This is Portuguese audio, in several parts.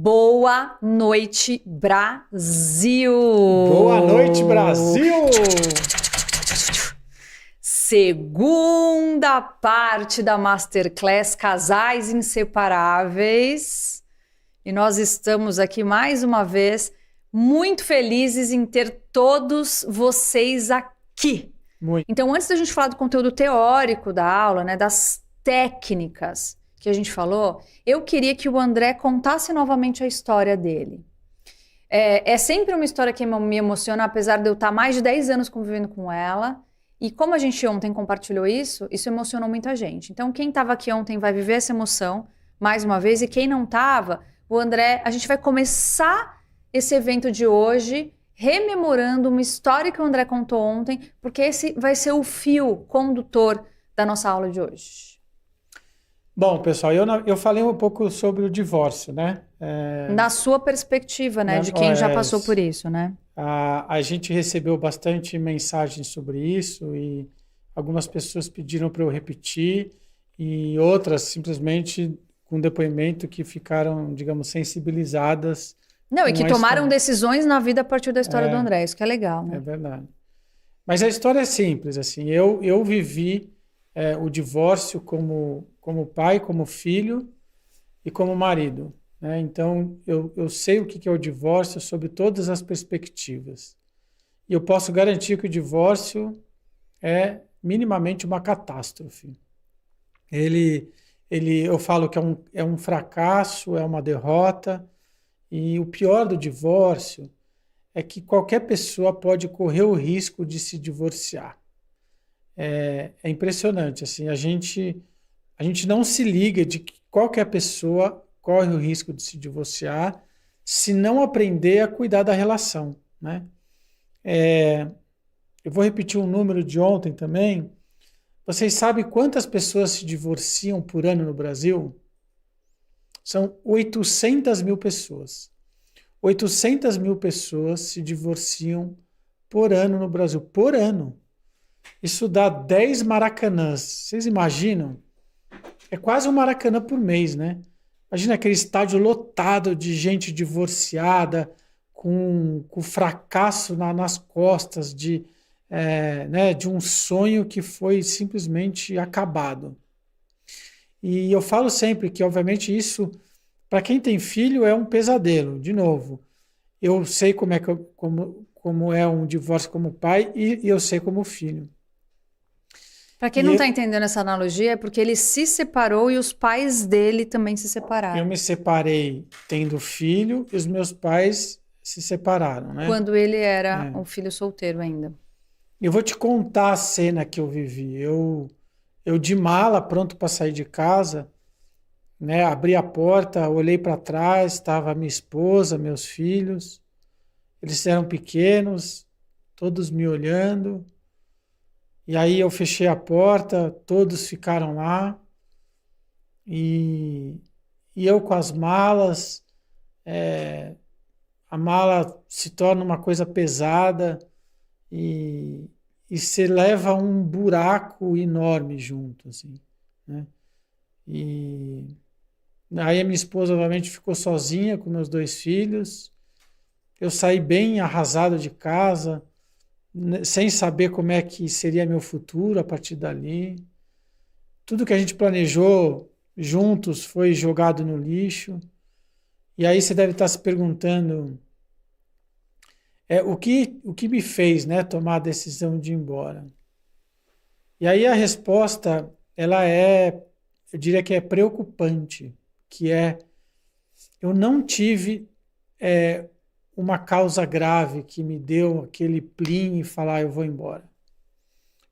Boa noite, Brasil! Boa noite, Brasil! Segunda parte da Masterclass Casais Inseparáveis. E nós estamos aqui mais uma vez muito felizes em ter todos vocês aqui. Muito. Então, antes da gente falar do conteúdo teórico da aula, né, das técnicas que a gente falou, eu queria que o André contasse novamente a história dele. É sempre uma história que me emociona, apesar de eu estar mais de 10 anos convivendo com ela. E como a gente ontem compartilhou isso emocionou muita gente. Então, quem estava aqui ontem vai viver essa emoção mais uma vez. E quem não estava, o André, a gente vai começar esse evento de hoje rememorando uma história que o André contou ontem, porque esse vai ser o fio condutor da nossa aula de hoje. Bom, pessoal, eu falei um pouco sobre o divórcio, né? Da sua perspectiva, né? De quem já passou por isso, né? A gente recebeu bastante mensagens sobre isso e algumas pessoas pediram para eu repetir e outras simplesmente com depoimento que ficaram, digamos, sensibilizadas. Não, e que tomaram história. Decisões na vida a partir da história do André, isso que é legal, né? É verdade. Mas a história é simples, assim, eu vivi o divórcio como pai, como filho e como marido, né? Então, eu sei o que é o divórcio sob todas as perspectivas. E eu posso garantir que o divórcio é minimamente uma catástrofe. Eu falo que é um fracasso, é uma derrota, e o pior do divórcio é que qualquer pessoa pode correr o risco de se divorciar. É impressionante, assim, a gente não se liga de que qualquer pessoa corre o risco de se divorciar se não aprender a cuidar da relação, né? Eu vou repetir um número de ontem também. Vocês sabem quantas pessoas se divorciam por ano no Brasil? São 800 mil pessoas. 800 mil pessoas se divorciam por ano no Brasil. Por ano. Isso dá 10 Maracanãs. Vocês imaginam? É quase um Maracanã por mês, né? Imagina aquele estádio lotado de gente divorciada, com fracasso nas costas, né, de um sonho que foi simplesmente acabado. E eu falo sempre que, obviamente, isso, para quem tem filho, é um pesadelo. De novo, eu sei como é um divórcio como pai e eu sei como filho. Para quem não está entendendo essa analogia, é porque ele se separou e os pais dele também se separaram. Eu me separei tendo filho e os meus pais se separaram, né? Quando ele era um filho solteiro ainda. Eu vou te contar a cena que eu vivi. Eu de mala, pronto para sair de casa, né? Abri a porta, olhei para trás, estava minha esposa, meus filhos. Eles eram pequenos, todos me olhando. E aí eu fechei a porta, todos ficaram lá. E eu com as malas, a mala se torna uma coisa pesada e você leva um buraco enorme junto, assim, né? E aí a minha esposa, obviamente, ficou sozinha com meus 2 filhos. Eu saí bem arrasado de casa, sem saber como é que seria meu futuro a partir dali. Tudo que a gente planejou juntos foi jogado no lixo. E aí você deve estar se perguntando o que me fez, né, tomar a decisão de ir embora. E aí a resposta, eu diria que é preocupante, que eu não tive uma causa grave que me deu aquele plim e falar eu vou embora.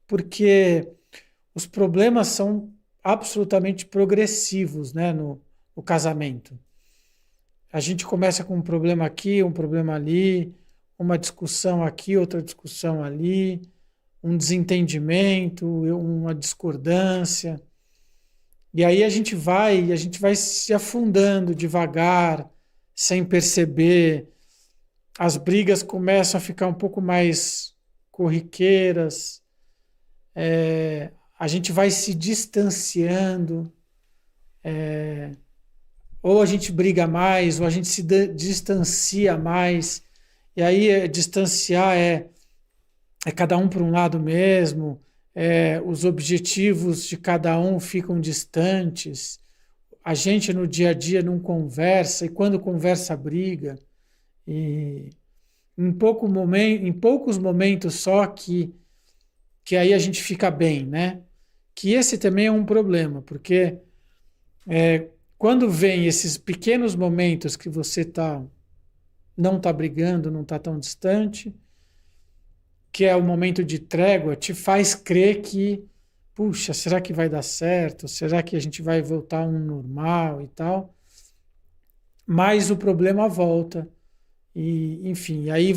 Porque os problemas são absolutamente progressivos, né, no casamento. A gente começa com um problema aqui, um problema ali, uma discussão aqui, outra discussão ali, um desentendimento, uma discordância. E aí a gente vai se afundando devagar, sem perceber. As brigas começam a ficar um pouco mais corriqueiras. A gente vai se distanciando. ou a gente briga mais, ou a gente se distancia mais, e aí distanciar é cada um para um lado mesmo, os objetivos de cada um ficam distantes, a gente no dia a dia não conversa, e quando conversa, briga, e em poucos momentos só que aí a gente fica bem, né? Que esse também é um problema, porque quando vem esses pequenos momentos que você não está brigando, não está tão distante, que é o momento de trégua, te faz crer que, puxa, será que vai dar certo? Será que a gente vai voltar a um normal e tal? Mas o problema volta. E, enfim, aí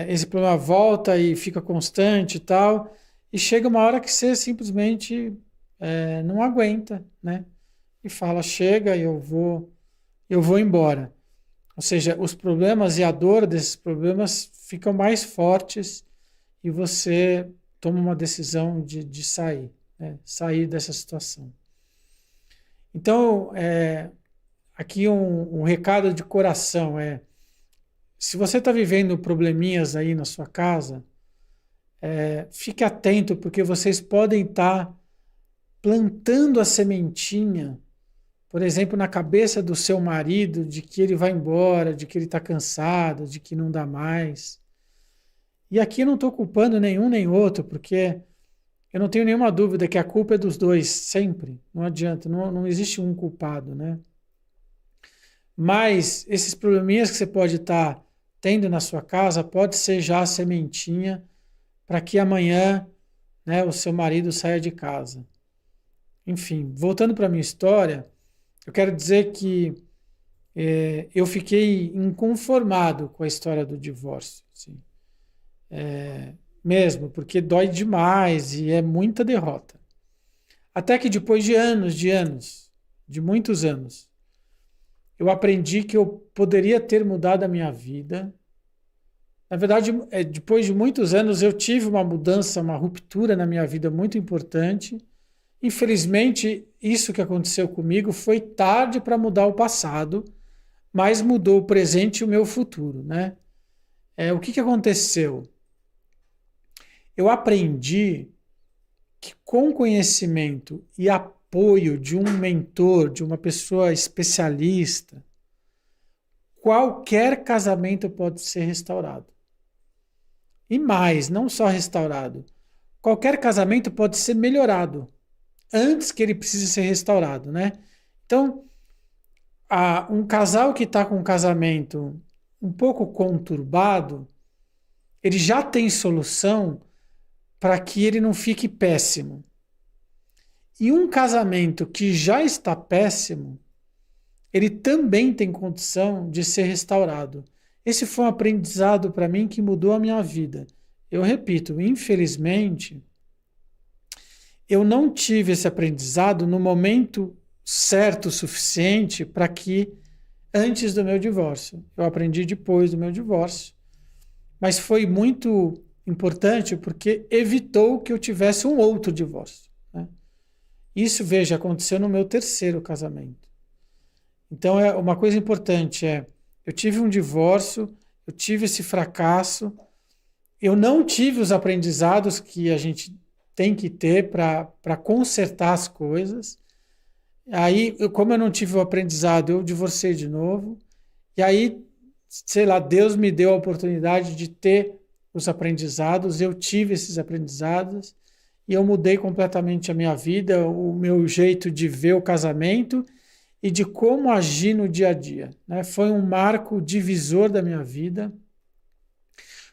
esse problema volta e fica constante e tal, e chega uma hora que você simplesmente não aguenta, né? E fala, chega, eu vou embora. Ou seja, os problemas e a dor desses problemas ficam mais fortes e você toma uma decisão de sair, né? Sair dessa situação. Então, aqui um recado de coração se você está vivendo probleminhas aí na sua casa, fique atento, porque vocês podem estar plantando a sementinha, por exemplo, na cabeça do seu marido, de que ele vai embora, de que ele está cansado, de que não dá mais. E aqui eu não estou culpando nenhum nem outro, porque eu não tenho nenhuma dúvida que a culpa é dos dois, sempre. Não adianta, não existe um culpado, né? Mas esses probleminhas que você pode estar tendo na sua casa, pode ser já a sementinha para que amanhã, né, o seu marido saia de casa. Enfim, voltando para a minha história, eu quero dizer que eu fiquei inconformado com a história do divórcio. Assim. Mesmo, porque dói demais e é muita derrota. Até que depois de anos, de muitos anos, eu aprendi que eu poderia ter mudado a minha vida. Na verdade, depois de muitos anos, eu tive uma mudança, uma ruptura na minha vida muito importante. Infelizmente, isso que aconteceu comigo foi tarde para mudar o passado, mas mudou o presente e o meu futuro, né? O que aconteceu? Eu aprendi que com conhecimento e apoio de um mentor, de uma pessoa especialista, qualquer casamento pode ser restaurado. E mais, não só restaurado, qualquer casamento pode ser melhorado antes que ele precise ser restaurado, né? Então, um casal que está com um casamento um pouco conturbado, ele já tem solução para que ele não fique péssimo. E um casamento que já está péssimo, ele também tem condição de ser restaurado. Esse foi um aprendizado para mim que mudou a minha vida. Eu repito, infelizmente, eu não tive esse aprendizado no momento certo o suficiente para que antes do meu divórcio. Eu aprendi depois do meu divórcio. Mas foi muito importante porque evitou que eu tivesse um outro divórcio, né? Isso, veja, aconteceu no meu terceiro casamento. Então, uma coisa importante eu tive um divórcio, eu tive esse fracasso, eu não tive os aprendizados que a gente tem que ter para consertar as coisas. Aí, como eu não tive o aprendizado, eu divorciei de novo. E aí, sei lá, Deus me deu a oportunidade de ter os aprendizados, eu tive esses aprendizados e eu mudei completamente a minha vida, o meu jeito de ver o casamento e de como agir no dia a dia, né? Foi um marco divisor da minha vida.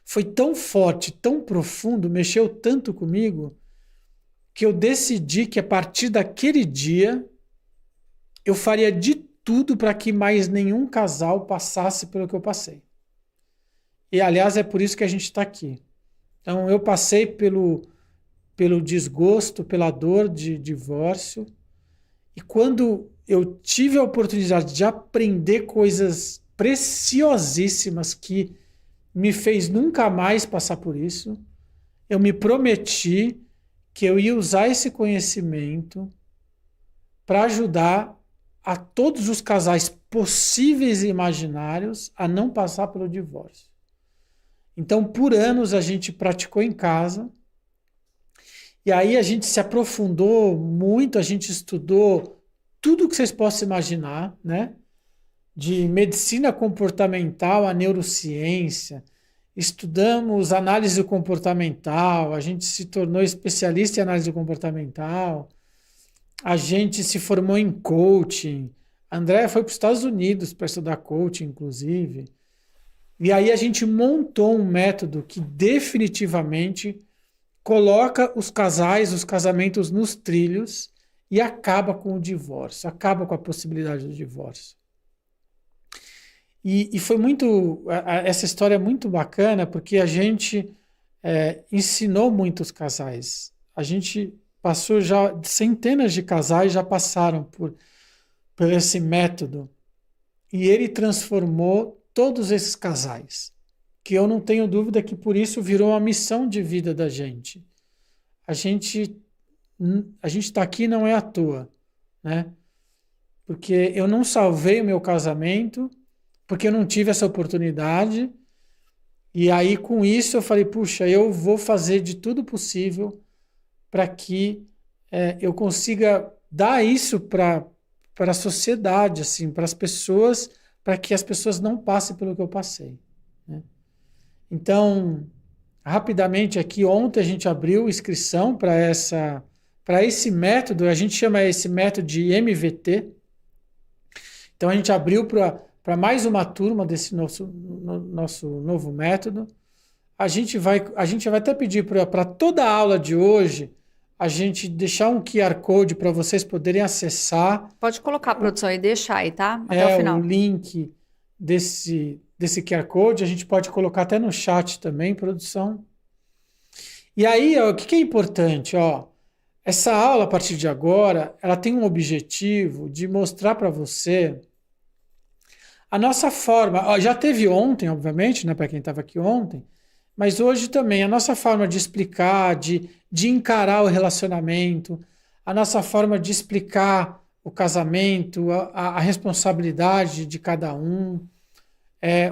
Foi tão forte, tão profundo, mexeu tanto comigo, que eu decidi que a partir daquele dia eu faria de tudo para que mais nenhum casal passasse pelo que eu passei. E, aliás, é por isso que a gente está aqui. Então, eu passei pelo desgosto, pela dor de divórcio, e quando eu tive a oportunidade de aprender coisas preciosíssimas que me fez nunca mais passar por isso, eu me prometi que eu ia usar esse conhecimento para ajudar a todos os casais possíveis e imaginários a não passar pelo divórcio. Então, por anos a gente praticou em casa, e aí a gente se aprofundou muito, a gente estudou tudo que vocês possam imaginar, né? De medicina comportamental a neurociência, estudamos análise comportamental, a gente se tornou especialista em análise comportamental, a gente se formou em coaching, a Andrea foi para os Estados Unidos para estudar coaching, inclusive, e aí a gente montou um método que definitivamente coloca os casais, os casamentos nos trilhos e acaba com o divórcio, acaba com a possibilidade do divórcio. E foi muito, essa história é muito bacana porque a gente ensinou muitos casais. A gente passou já, centenas de casais já passaram por esse método e ele transformou todos esses casais, que eu não tenho dúvida que por isso virou uma missão de vida da gente. A gente está aqui não é à toa, né? Porque eu não salvei o meu casamento, porque eu não tive essa oportunidade, e aí com isso eu falei, puxa, eu vou fazer de tudo possível para que eu consiga dar isso para a sociedade, assim, para as pessoas, para que as pessoas não passem pelo que eu passei, né? Então, rapidamente aqui, ontem a gente abriu inscrição para esse método, a gente chama esse método de MVT. Então a gente abriu para mais uma turma desse nosso novo método. A gente vai até pedir para toda a aula de hoje a gente deixar um QR Code para vocês poderem acessar. Pode colocar a produção e deixar aí, tá? Até o final. O link desse QR Code, a gente pode colocar até no chat também, produção. E aí, ó, o que é importante? Ó, essa aula, a partir de agora, ela tem um objetivo de mostrar para você a nossa forma. Ó, já teve ontem, obviamente, né, para quem estava aqui ontem, mas hoje também, a nossa forma de explicar, de encarar o relacionamento, a nossa forma de explicar o casamento, a responsabilidade de cada um,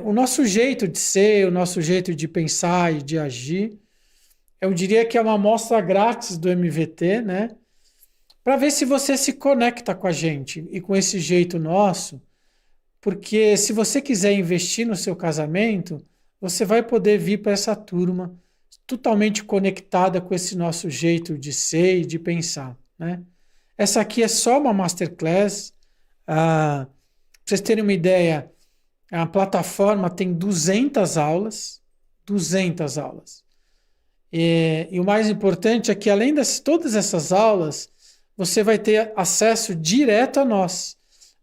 o nosso jeito de ser, o nosso jeito de pensar e de agir. Eu diria que é uma amostra grátis do MVT, né? Para ver se você se conecta com a gente e com esse jeito nosso, porque se você quiser investir no seu casamento, você vai poder vir para essa turma totalmente conectada com esse nosso jeito de ser e de pensar, né? Essa aqui é só uma masterclass. Para vocês terem uma ideia, a plataforma tem 200 aulas. 200 aulas. E o mais importante é que, além de todas essas aulas, você vai ter acesso direto a nós.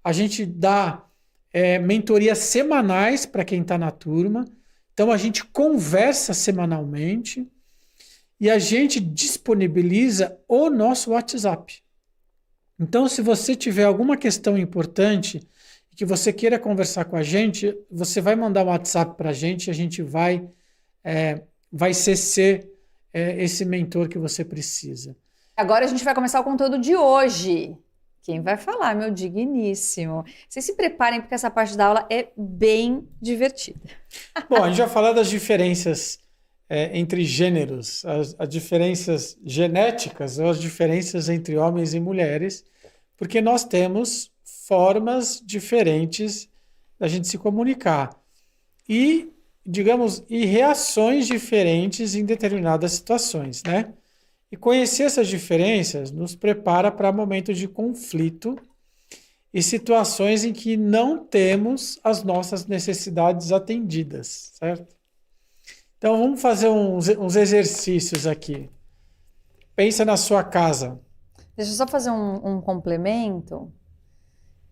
A gente dá mentorias semanais para quem está na turma. Então, a gente conversa semanalmente e a gente disponibiliza o nosso WhatsApp. Então, se você tiver alguma questão importante que você queira conversar com a gente, você vai mandar um WhatsApp para a gente e a gente vai ser esse mentor que você precisa. Agora a gente vai começar o conteúdo de hoje. Quem vai falar, meu digníssimo? Vocês se preparem, porque essa parte da aula é bem divertida. Bom, a gente vai falar das diferenças entre gêneros, as diferenças genéticas ou as diferenças entre homens e mulheres, porque nós temos formas diferentes da gente se comunicar. E, digamos, e reações diferentes em determinadas situações, né? E conhecer essas diferenças nos prepara para momentos de conflito e situações em que não temos as nossas necessidades atendidas, certo? Então, vamos fazer uns exercícios aqui. Pensa na sua casa. Deixa eu só fazer um complemento.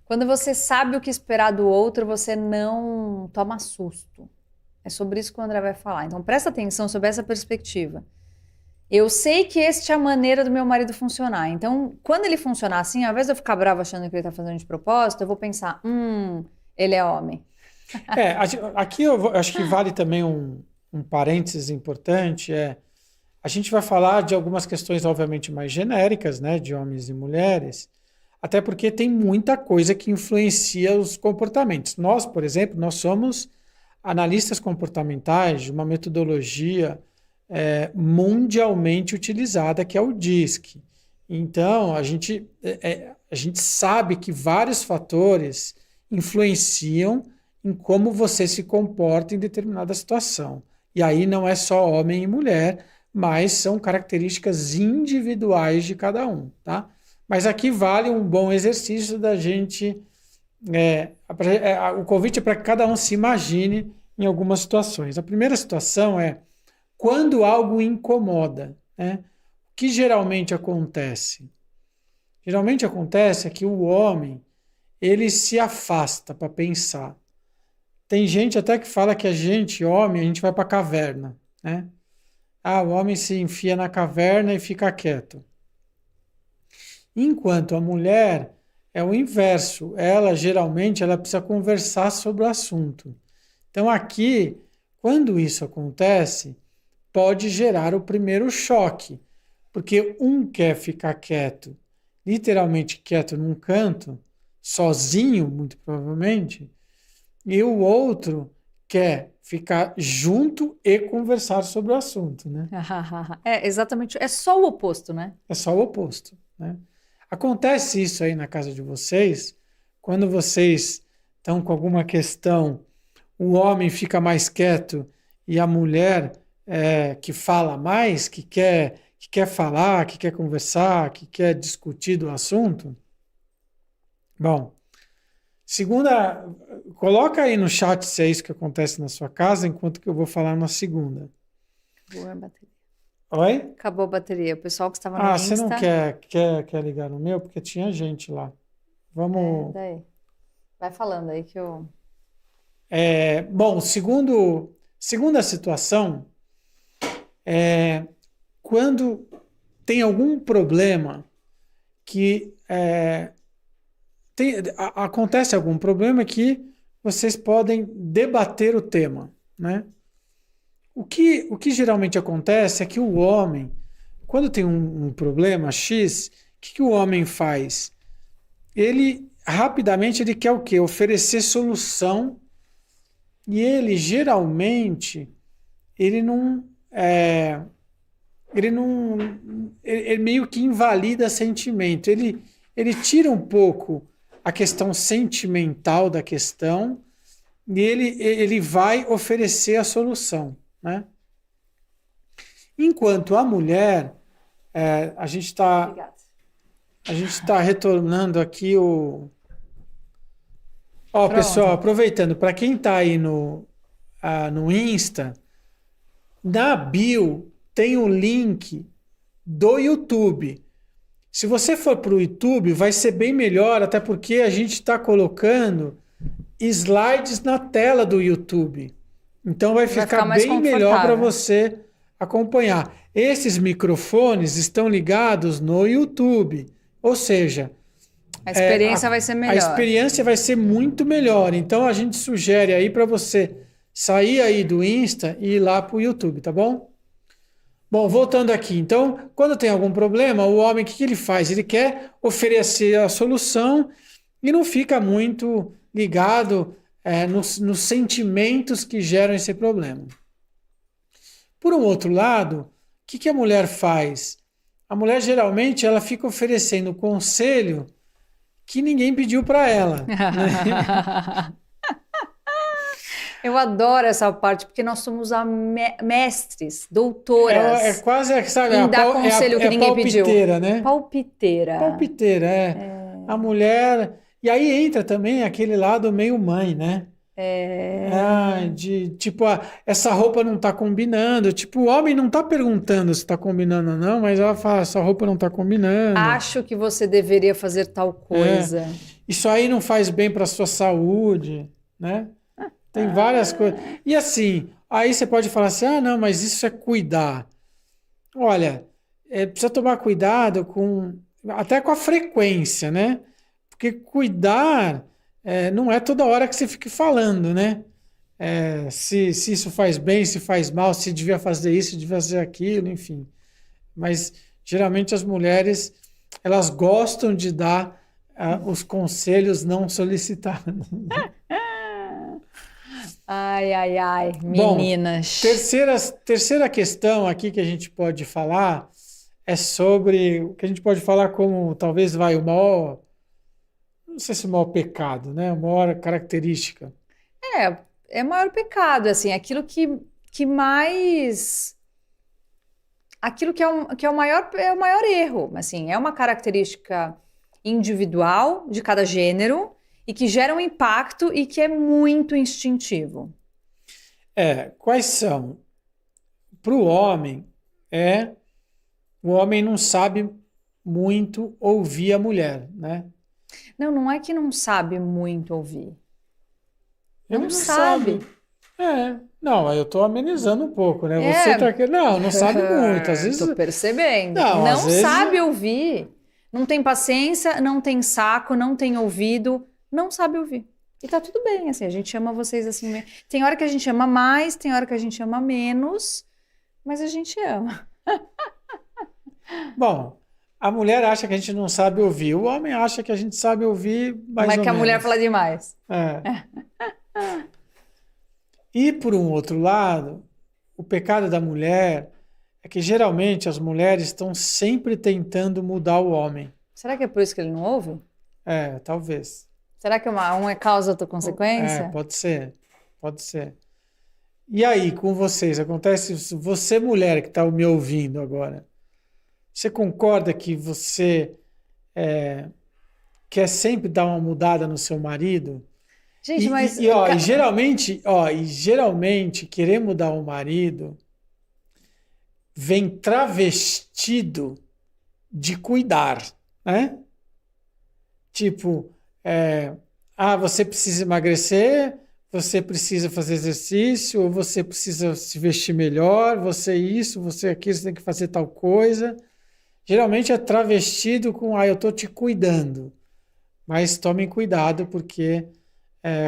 Quando você sabe o que esperar do outro, você não toma susto. É sobre isso que o André vai falar. Então, presta atenção sobre essa perspectiva. Eu sei que esta é a maneira do meu marido funcionar. Então, quando ele funcionar assim, ao invés de eu ficar bravo achando que ele está fazendo de propósito, eu vou pensar, ele é homem. Aqui eu acho que vale também um parênteses importante, a gente vai falar de algumas questões, obviamente, mais genéricas, né, de homens e mulheres. Até porque tem muita coisa que influencia os comportamentos. Nós, por exemplo, nós somos analistas comportamentais de uma metodologia mundialmente utilizada, que é o DISC. Então, a gente sabe que vários fatores influenciam em como você se comporta em determinada situação. E aí não é só homem e mulher, mas são características individuais de cada um, tá? Mas aqui vale um bom exercício da gente... o convite é para que cada um se imagine em algumas situações. A primeira situação é quando algo incomoda, né? O que geralmente acontece? Geralmente acontece é que o homem, ele se afasta para pensar. Tem gente até que fala que a gente, homem, a gente vai para a caverna, né? O homem se enfia na caverna e fica quieto. Enquanto a mulher é o inverso. Ela, geralmente, ela precisa conversar sobre o assunto. Então, aqui, quando isso acontece, pode gerar o primeiro choque. Porque um quer ficar quieto, literalmente quieto num canto, sozinho, muito provavelmente, e o outro quer ficar junto e conversar sobre o assunto, né? Exatamente. É só o oposto, né? É só o oposto, né? Acontece isso aí na casa de vocês, quando vocês estão com alguma questão, o homem fica mais quieto e a mulher que fala mais, que quer falar, que quer conversar, que quer discutir do assunto? Bom, coloca aí no chat se é isso que acontece na sua casa, enquanto que eu vou falar na segunda. Acabou a bateria. Oi? Acabou a bateria. O pessoal que estava no Insta... Você não quer ligar no meu? Porque tinha gente lá. Vamos... daí. Vai falando aí que eu... Bom, segunda situação é quando tem algum problema que... acontece algum problema que vocês podem debater o tema, né? O que geralmente acontece é que o homem, quando tem um problema X, o que o homem faz? Ele, rapidamente, ele quer o quê? Oferecer solução, e ele, geralmente, ele meio que invalida sentimento. Ele tira um pouco a questão sentimental da questão e ele vai oferecer a solução, né? Enquanto a mulher, a gente está retornando aqui o... pessoal, aproveitando, para quem está aí no Insta, na bio tem o link do YouTube. Se você for para o YouTube, vai ser bem melhor, até porque a gente está colocando slides na tela do YouTube. Então vai ficar bem melhor para você acompanhar. Esses microfones estão ligados no YouTube, ou seja... A experiência vai ser melhor. A experiência vai ser muito melhor. Então a gente sugere aí para você sair aí do Insta e ir lá para o YouTube, tá bom? Bom, voltando aqui. Então, quando tem algum problema, o homem, o que ele faz? Ele quer oferecer a solução e não fica muito ligado nos sentimentos que geram esse problema. Por um outro lado, o que a mulher faz? A mulher, geralmente, ela fica oferecendo conselho que ninguém pediu para ela. Né? Eu adoro essa parte, porque nós somos mestres, doutoras. É quase, sabe, em dar conselho que ninguém pediu. Palpiteira, né? Palpiteira. Palpiteira, A mulher... E aí entra também aquele lado meio mãe, né? Tipo, essa roupa não tá combinando. Tipo, o homem não tá perguntando se tá combinando ou não, mas ela fala, essa roupa não tá combinando. Acho que você deveria fazer tal coisa. Isso aí não faz bem para sua saúde, né? Tem várias coisas. E assim, aí você pode falar assim, não, mas isso é cuidar. Olha, precisa tomar cuidado até com a frequência, né? Porque cuidar não é toda hora que você fique falando, né? Se isso faz bem, se faz mal, se devia fazer isso, se devia fazer aquilo, enfim. Mas, geralmente, as mulheres, elas gostam de dar os conselhos não solicitados. Ai, ai, ai, Bom, meninas. terceira questão aqui que a gente pode falar é sobre o que a gente pode falar como talvez o maior, não sei se o maior pecado, né? A maior característica. É o maior pecado, assim, aquilo que mais. Aquilo que é o maior erro, assim, é uma característica individual de cada gênero e que gera um impacto e que é muito instintivo. Quais são? Para o homem, o homem não sabe muito ouvir a mulher, né? Não é que não sabe muito ouvir. Ele Não não sabe. sabe. Não, eu estou amenizando um pouco, né? Você tá aqui, não sabe muito. Às vezes, Tô percebendo. não, às Não vezes, sabe ouvir. Não tem paciência, não tem saco, não tem ouvido, não sabe ouvir. E tá tudo bem, assim, a gente ama vocês assim mesmo. Tem hora que a gente ama mais, tem hora que a gente ama menos, mas a gente ama. bom, a mulher acha que a gente não sabe ouvir, o homem acha que a gente sabe ouvir mais Mas ou que a mulher menos. fala demais. E por um outro lado, o pecado da mulher é que geralmente as mulheres estão sempre tentando mudar o homem. Será que é por isso que ele não ouve? Talvez. Será que um é causa, outra consequência? Pode ser, pode ser. E aí, com vocês, acontece, você mulher que está me ouvindo agora, você concorda que você quer sempre dar uma mudada no seu marido? Gente, mas... E geralmente querer mudar o marido vem travestido de cuidar, né? Tipo, você precisa emagrecer, você precisa fazer exercício, ou você precisa se vestir melhor, você isso, você aquilo, você tem que fazer tal coisa. Geralmente é travestido com, eu tô te cuidando. Mas tomem cuidado, porque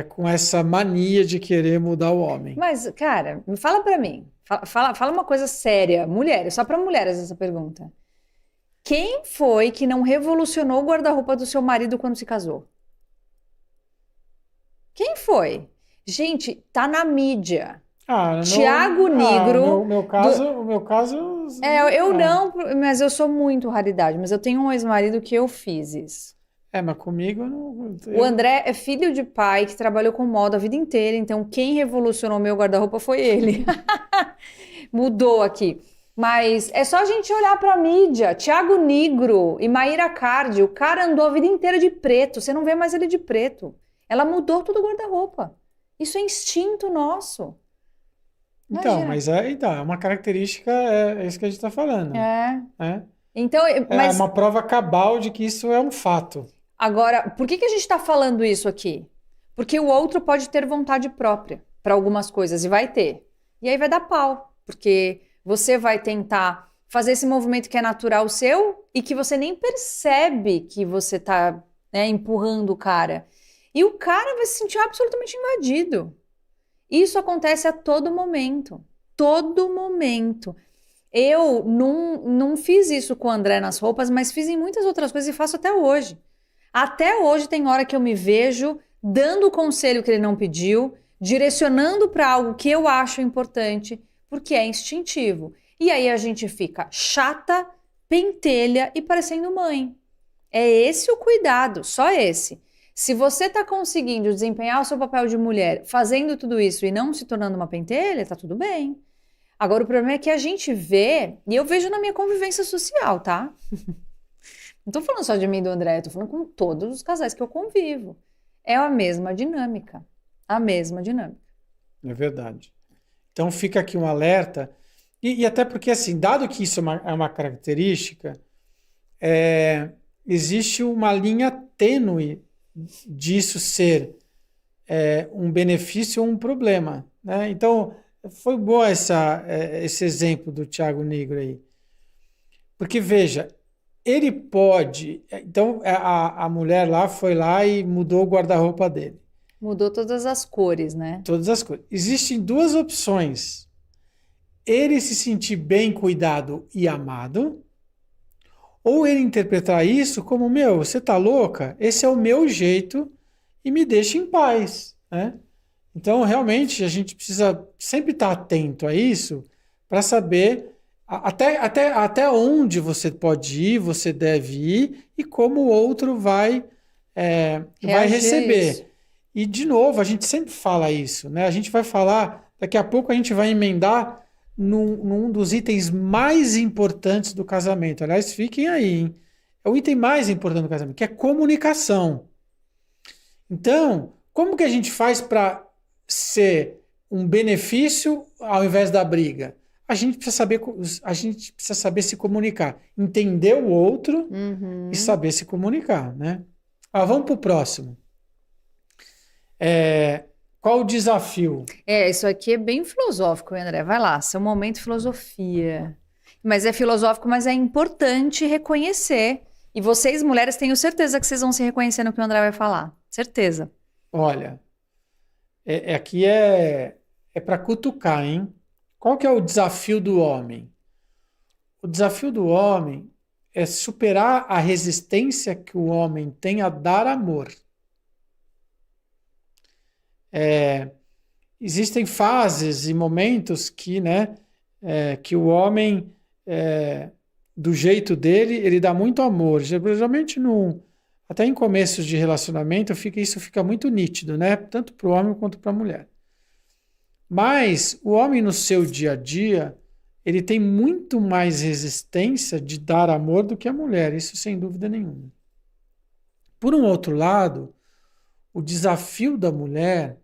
com essa mania de querer mudar o homem. Mas, cara, fala pra mim. Fala uma coisa séria. Mulheres, só pra mulheres essa pergunta. Quem foi que não revolucionou o guarda-roupa do seu marido quando se casou? Quem foi? Gente, tá na mídia. Tiago Nigro. O meu caso. Eu não, mas eu sou muito raridade. Mas eu tenho um ex-marido que eu fiz isso. Mas comigo não. O André é filho de pai que trabalhou com moda a vida inteira, então quem revolucionou meu guarda-roupa foi ele. Mudou aqui. Mas é só a gente olhar pra mídia. Tiago Nigro e Maíra Cardi, o cara andou a vida inteira de preto, você não vê mais ele de preto. Ela mudou todo o guarda-roupa. Isso é instinto nosso. Então, mas é uma característica, é isso que a gente está falando. Então, é uma prova cabal de que isso é um fato. Agora, por que a gente está falando isso aqui? Porque o outro pode ter vontade própria para algumas coisas, e vai ter. E aí vai dar pau, porque você vai tentar fazer esse movimento que é natural seu e que você nem percebe que você está empurrando o cara. E o cara vai se sentir absolutamente invadido. Isso acontece a todo momento. Todo momento. Eu não fiz isso com o André nas roupas, mas fiz em muitas outras coisas e faço até hoje. Até hoje tem hora que eu me vejo dando o conselho que ele não pediu, direcionando para algo que eu acho importante, porque é instintivo. E aí a gente fica chata, pentelha e parecendo mãe. É esse o cuidado, só esse. Se você está conseguindo desempenhar o seu papel de mulher fazendo tudo isso e não se tornando uma pentelha, tá tudo bem. Agora o problema é que a gente vê, e eu vejo na minha convivência social, tá? Não tô falando só de mim e do André, tô falando com todos os casais que eu convivo. É a mesma dinâmica. A mesma dinâmica. É verdade. Então fica aqui um alerta. E até porque, assim, dado que isso é uma característica, existe uma linha tênue disso ser um benefício ou um problema, né? Então, foi bom esse exemplo do Tiago Nigro aí. Porque, veja, ele pode... Então, a mulher lá foi lá e mudou o guarda-roupa dele. Mudou todas as cores, né? Todas as cores. Existem duas opções. Ele se sentir bem cuidado e amado, Ou ele interpretar isso como, meu, você tá louca? Esse é o meu jeito e me deixa em paz, né? Então, realmente, a gente precisa sempre estar atento a isso para saber até onde você pode ir, você deve ir e como o outro vai Reagir a receber. isso. E, de novo, a gente sempre fala isso, né? A gente vai falar, daqui a pouco a gente vai emendar num dos itens mais importantes do casamento. Aliás, fiquem aí, hein? É o item mais importante do casamento, que é comunicação. Então, como que a gente faz para ser um benefício ao invés da briga? A gente precisa saber se comunicar, entender o outro e saber se comunicar, né? Vamos para o próximo. Qual o desafio? Isso aqui é bem filosófico, André. Vai lá, seu momento filosofia. Mas é filosófico, mas é importante reconhecer. E vocês, mulheres, tenho certeza que vocês vão se reconhecer no que o André vai falar. Certeza. Olha, aqui é para cutucar, hein? Qual que é o desafio do homem? O desafio do homem é superar a resistência que o homem tem a dar amor. Existem fases e momentos que, né, que o homem, do jeito dele, ele dá muito amor. Geralmente, até em começos de relacionamento, isso fica muito nítido, né? Tanto para o homem quanto para a mulher. Mas o homem, no seu dia a dia, ele tem muito mais resistência de dar amor do que a mulher, isso sem dúvida nenhuma. Por um outro lado, o desafio da mulher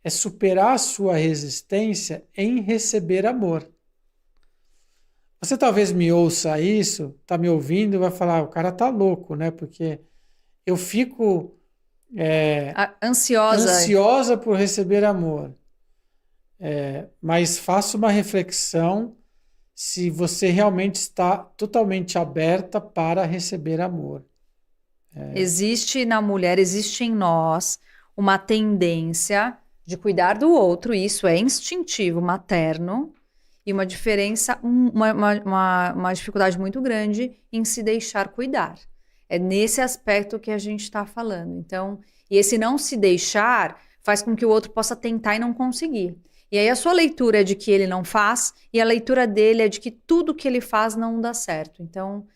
é superar a sua resistência em receber amor. Você talvez me ouça isso, está me ouvindo e vai falar, o cara tá louco, né? Porque eu fico ansiosa por receber amor. Mas faça uma reflexão se você realmente está totalmente aberta para receber amor. Existe na mulher, existe em nós uma tendência de cuidar do outro, isso é instintivo, materno, e uma diferença, uma dificuldade muito grande em se deixar cuidar. É nesse aspecto que a gente está falando. Então, e esse não se deixar faz com que o outro possa tentar e não conseguir. E aí a sua leitura é de que ele não faz, e a leitura dele é de que tudo que ele faz não dá certo. Então,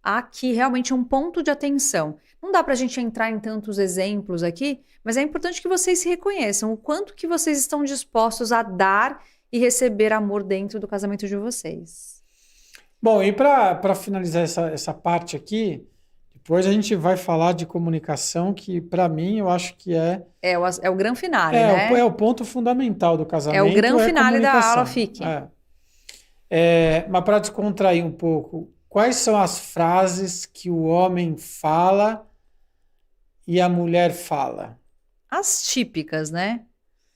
há aqui realmente um ponto de atenção. Não dá para a gente entrar em tantos exemplos aqui, mas é importante que vocês se reconheçam o quanto que vocês estão dispostos a dar e receber amor dentro do casamento de vocês. Bom, e para finalizar essa parte aqui, depois a gente vai falar de comunicação, que para mim eu acho que é o grande finale, né? É o ponto fundamental do casamento. É o grande finale da aula, fique. Mas para descontrair um pouco, quais são as frases que o homem fala e a mulher fala? As típicas, né?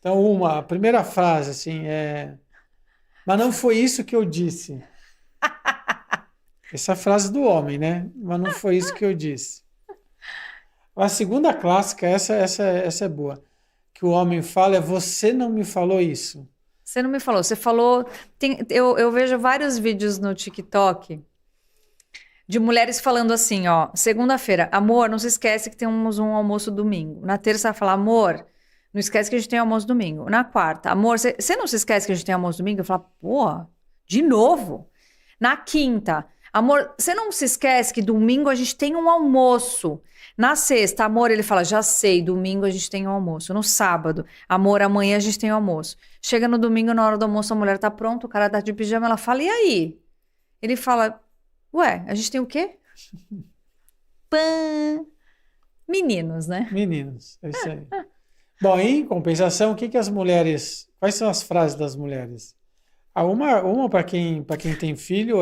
Então, a primeira frase, assim, mas não foi isso que eu disse. Essa é a frase do homem, né? Mas não foi isso que eu disse. A segunda clássica, essa é boa. Que o homem fala você não me falou isso. Você não me falou. Você falou... eu vejo vários vídeos no TikTok de mulheres falando assim, ó. Segunda-feira, amor, não se esquece que temos um almoço domingo. Na terça, ela fala, amor, não esquece que a gente tem almoço domingo. Na quarta, amor, você não se esquece que a gente tem almoço domingo? Eu falo, pô, de novo? Na quinta, amor, você não se esquece que domingo a gente tem um almoço. Na sexta, amor, ele fala, já sei, domingo a gente tem um almoço. No sábado, amor, amanhã a gente tem um almoço. Chega no domingo, na hora do almoço, a mulher tá pronta, o cara tá de pijama, ela fala, e aí? Ele fala, ué, a gente tem o quê? Pã! Meninos, né? Meninos, é isso aí. Bom, em compensação, quais são as frases das mulheres? Uma para quem tem filho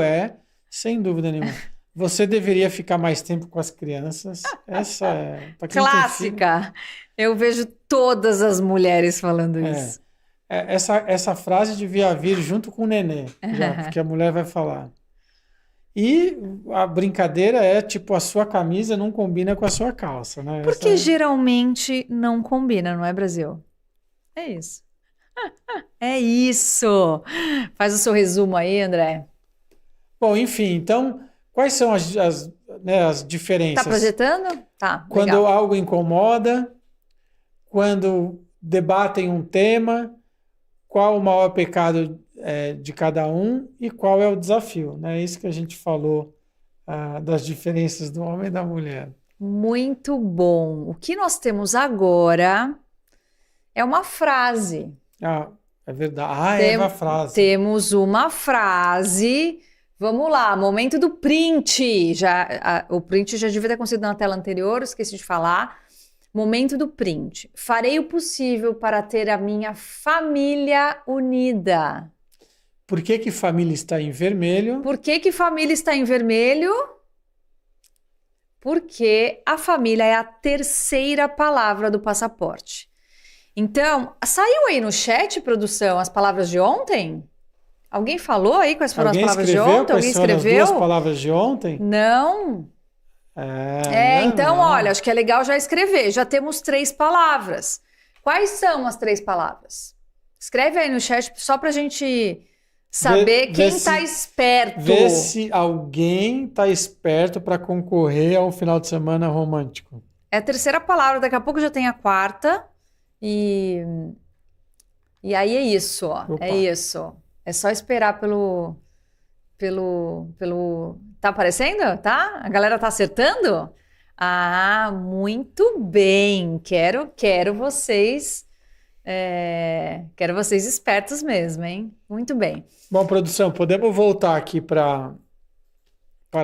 sem dúvida nenhuma, você deveria ficar mais tempo com as crianças. Essa é para quem clássica. Tem filho. Eu vejo todas as mulheres falando isso. Essa frase devia vir junto com o nenê, porque a mulher vai falar. E a brincadeira é tipo, a sua camisa não combina com a sua calça, né? Porque geralmente não combina, não é, Brasil? É isso. É isso. Faz o seu resumo aí, André. Bom, enfim, então, Quais são né, as Tá diferenças? projetando? Tá, Quando legal. algo incomoda, quando debatem um tema, qual o maior pecado de cada um e qual é o desafio, né? É isso que a gente falou das diferenças do homem e da mulher. Muito bom. O que nós temos agora é uma frase. Ah, é verdade. Ah, é a frase. Temos uma frase. Vamos lá, momento do print. O print já devia ter acontecido na tela anterior, esqueci de falar. Momento do print. Farei o possível para ter a minha família unida. Por que que família está em vermelho? Por que que família está em vermelho? Porque a família é a terceira palavra do passaporte. Então, saiu aí no chat, produção, as palavras de ontem? Alguém falou aí quais foram as palavras de ontem? Alguém escreveu? As duas palavras de ontem? Não. Então, olha, acho que é legal já escrever. Já temos 3 palavras. Quais são as 3 palavras? Escreve aí no chat só pra gente saber quem tá esperto. Vê se alguém tá esperto para concorrer ao final de semana romântico. É a terceira palavra, daqui a pouco já tem a quarta. E aí é isso, ó. Opa. É isso. É só esperar pelo... Tá aparecendo? Tá? A galera tá acertando? Ah, muito bem. Quero vocês... quero vocês espertos mesmo, hein? Muito bem. Bom, produção, podemos voltar aqui para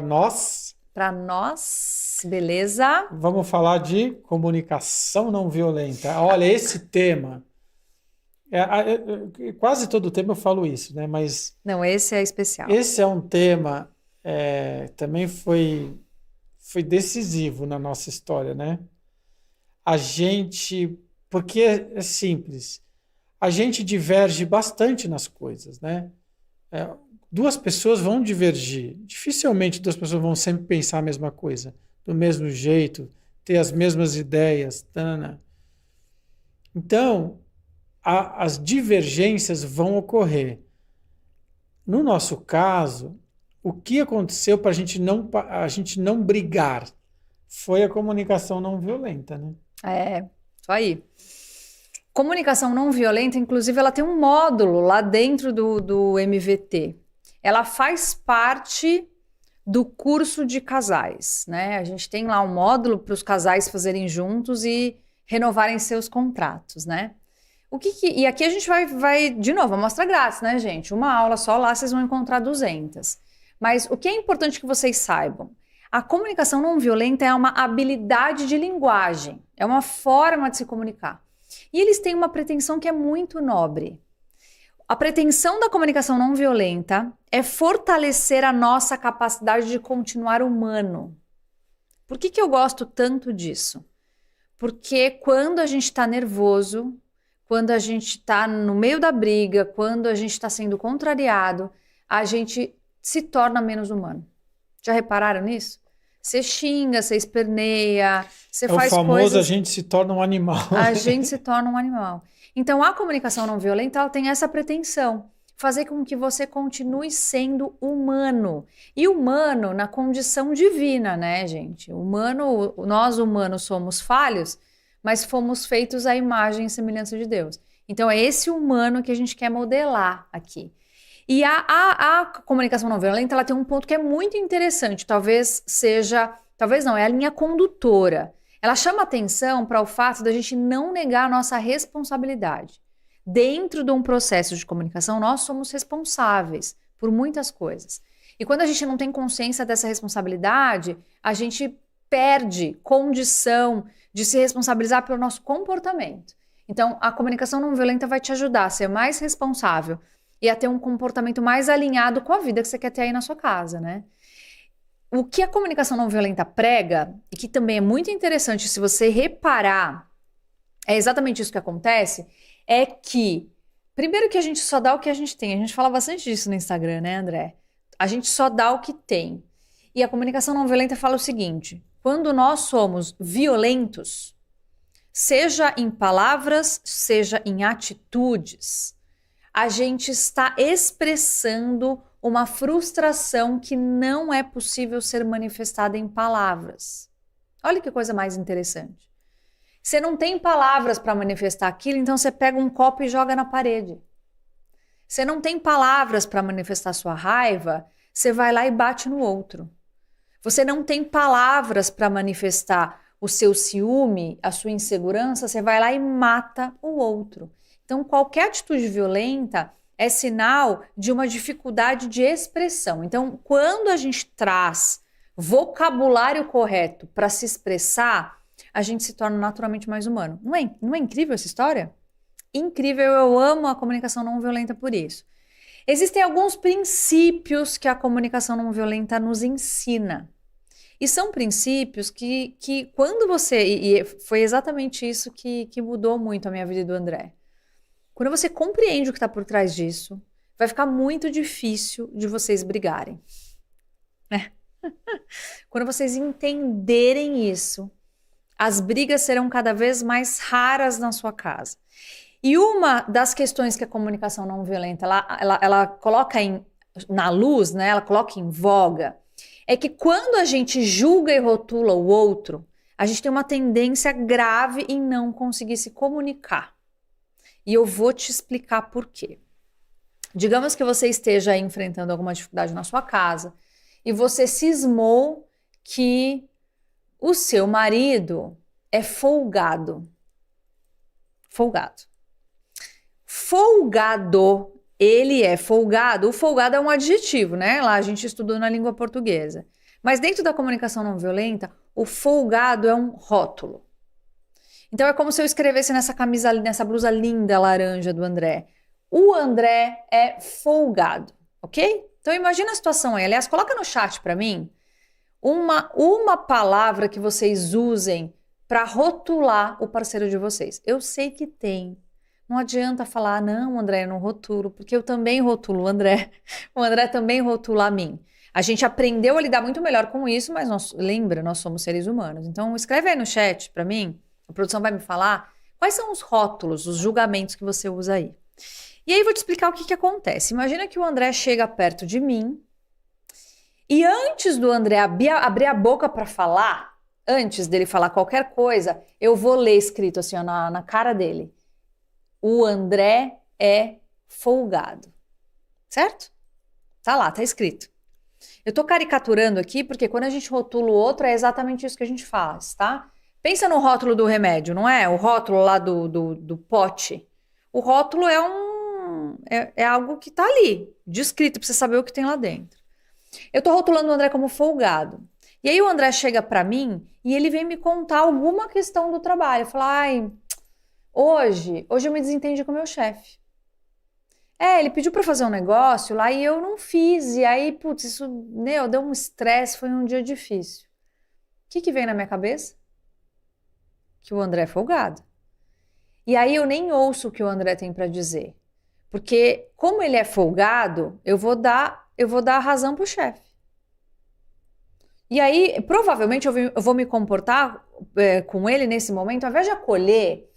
nós? Para nós, beleza? Vamos falar de comunicação não violenta. Olha, esse tema... quase todo tema eu falo isso, né? Mas... Não, esse é especial. Esse é um tema... também foi decisivo na nossa história, né? Porque é simples, a gente diverge bastante nas coisas, né? Duas pessoas vão divergir, dificilmente duas pessoas vão sempre pensar a mesma coisa, do mesmo jeito, ter as mesmas ideias. Tanana. Então, as divergências vão ocorrer. No nosso caso, o que aconteceu para a gente não brigar foi a comunicação não violenta, né? Isso aí. Comunicação não violenta, inclusive, ela tem um módulo lá dentro do MVT. Ela faz parte do curso de casais, né? A gente tem lá um módulo para os casais fazerem juntos e renovarem seus contratos, né? E aqui a gente vai de novo, amostra grátis, né, gente? Uma aula só, lá vocês vão encontrar 200. Mas o que é importante que vocês saibam? A comunicação não violenta é uma habilidade de linguagem, é uma forma de se comunicar. E eles têm uma pretensão que é muito nobre. A pretensão da comunicação não violenta é fortalecer a nossa capacidade de continuar humano. Por que eu gosto tanto disso? Porque quando a gente está nervoso, quando a gente está no meio da briga, quando a gente está sendo contrariado, a gente se torna menos humano. Já repararam nisso? Você xinga, você esperneia, você faz coisas... É o famoso a gente se torna um animal. A gente se torna um animal. Então, a comunicação não violenta, ela tem essa pretensão. Fazer com que você continue sendo humano. E humano na condição divina, né, gente? Nós humanos somos falhos, mas fomos feitos à imagem e semelhança de Deus. Então, é esse humano que a gente quer modelar aqui. E a comunicação não violenta, ela tem um ponto que é muito interessante, talvez não, é a linha condutora. Ela chama atenção para o fato da gente não negar a nossa responsabilidade. Dentro de um processo de comunicação, nós somos responsáveis por muitas coisas. E quando a gente não tem consciência dessa responsabilidade, a gente perde condição de se responsabilizar pelo nosso comportamento. Então, a comunicação não violenta vai te ajudar a ser mais responsável e a ter um comportamento mais alinhado com a vida que você quer ter aí na sua casa, né? O que a comunicação não violenta prega, e que também é muito interessante se você reparar, é exatamente isso que acontece, é que, primeiro que a gente só dá o que a gente tem. A gente fala bastante disso no Instagram, né, André? A gente só dá o que tem. E a comunicação não violenta fala o seguinte, quando nós somos violentos, seja em palavras, seja em atitudes, a gente está expressando uma frustração que não é possível ser manifestada em palavras. Olha que coisa mais interessante. Você não tem palavras para manifestar aquilo, então você pega um copo e joga na parede. Você não tem palavras para manifestar sua raiva, você vai lá e bate no outro. Você não tem palavras para manifestar o seu ciúme, a sua insegurança, você vai lá e mata o outro. Então, qualquer atitude violenta é sinal de uma dificuldade de expressão. Então, quando a gente traz vocabulário correto para se expressar, a gente se torna naturalmente mais humano. Não é incrível essa história? Incrível, eu amo a comunicação não violenta por isso. Existem alguns princípios que a comunicação não violenta nos ensina. E são princípios que quando você... E foi exatamente isso que mudou muito a minha vida e do André. Quando você compreende o que está por trás disso, vai ficar muito difícil de vocês brigarem. Né? Quando vocês entenderem isso, as brigas serão cada vez mais raras na sua casa. E uma das questões que a comunicação não violenta ela coloca na luz, né? Ela coloca em voga, é que quando a gente julga e rotula o outro, a gente tem uma tendência grave em não conseguir se comunicar. E eu vou te explicar por quê. Digamos que você esteja enfrentando alguma dificuldade na sua casa e você cismou que o seu marido é folgado. Folgado. Folgado, ele é folgado. O folgado é um adjetivo, né? Lá a gente estudou na língua portuguesa. Mas dentro da comunicação não violenta, o folgado é um rótulo. Então é como se eu escrevesse nessa blusa linda laranja do André. O André é folgado, ok? Então imagina a situação aí. Aliás, coloca no chat para mim uma palavra que vocês usem para rotular o parceiro de vocês. Eu sei que tem. Não adianta falar, não, André, eu não rotulo, porque eu também rotulo o André. O André também rotula a mim. A gente aprendeu a lidar muito melhor com isso, mas lembra, nós somos seres humanos. Então escreve aí no chat para mim. A produção vai me falar quais são os rótulos, os julgamentos que você usa aí. E aí eu vou te explicar o que acontece. Imagina que o André chega perto de mim e antes do André abrir a boca para falar, antes dele falar qualquer coisa, eu vou ler escrito assim ó, na cara dele. O André é folgado. Certo? Tá lá, tá escrito. Eu tô caricaturando aqui porque quando a gente rotula o outro é exatamente isso que a gente faz, tá? Pensa no rótulo do remédio, não é? O rótulo lá do pote. O rótulo é algo que tá ali, descrito, pra você saber o que tem lá dentro. Eu tô rotulando o André como folgado. E aí o André chega pra mim e ele vem me contar alguma questão do trabalho. Fala, ai, hoje eu me desentendi com o meu chefe. Ele pediu pra fazer um negócio lá e eu não fiz. E aí, putz, isso, né, deu um estresse, foi um dia difícil. O que vem na minha cabeça? Que o André é folgado. E aí eu nem ouço o que o André tem para dizer. Porque como ele é folgado, eu vou dar a razão pro chefe. E aí, provavelmente, eu vou me comportar com ele nesse momento, ao invés de acolher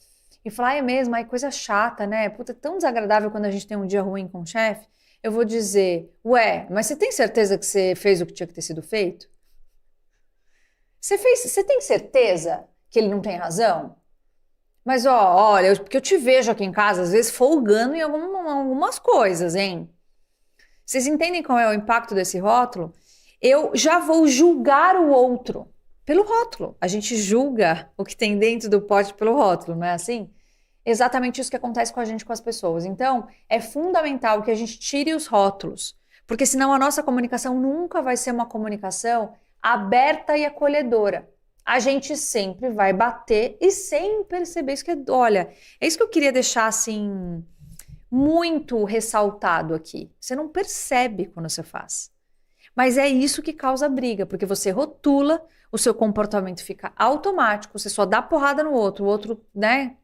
e falar, é mesmo, ai, coisa chata, né? Puta, é tão desagradável quando a gente tem um dia ruim com o chefe. Eu vou dizer, ué, mas você tem certeza que você fez o que tinha que ter sido feito? Você tem certeza que ele não tem razão? Mas olha, porque eu te vejo aqui em casa, às vezes, folgando em algumas coisas, hein? Vocês entendem qual é o impacto desse rótulo? Eu já vou julgar o outro pelo rótulo. A gente julga o que tem dentro do pote pelo rótulo, não é assim? Exatamente isso que acontece com a gente, com as pessoas. Então, é fundamental que a gente tire os rótulos, porque senão a nossa comunicação nunca vai ser uma comunicação aberta e acolhedora. A gente sempre vai bater e sem perceber isso olha, é isso que eu queria deixar assim muito ressaltado aqui. Você não percebe quando você faz. Mas é isso que causa briga, porque você rotula, o seu comportamento fica automático, você só dá porrada no outro, o outro, né,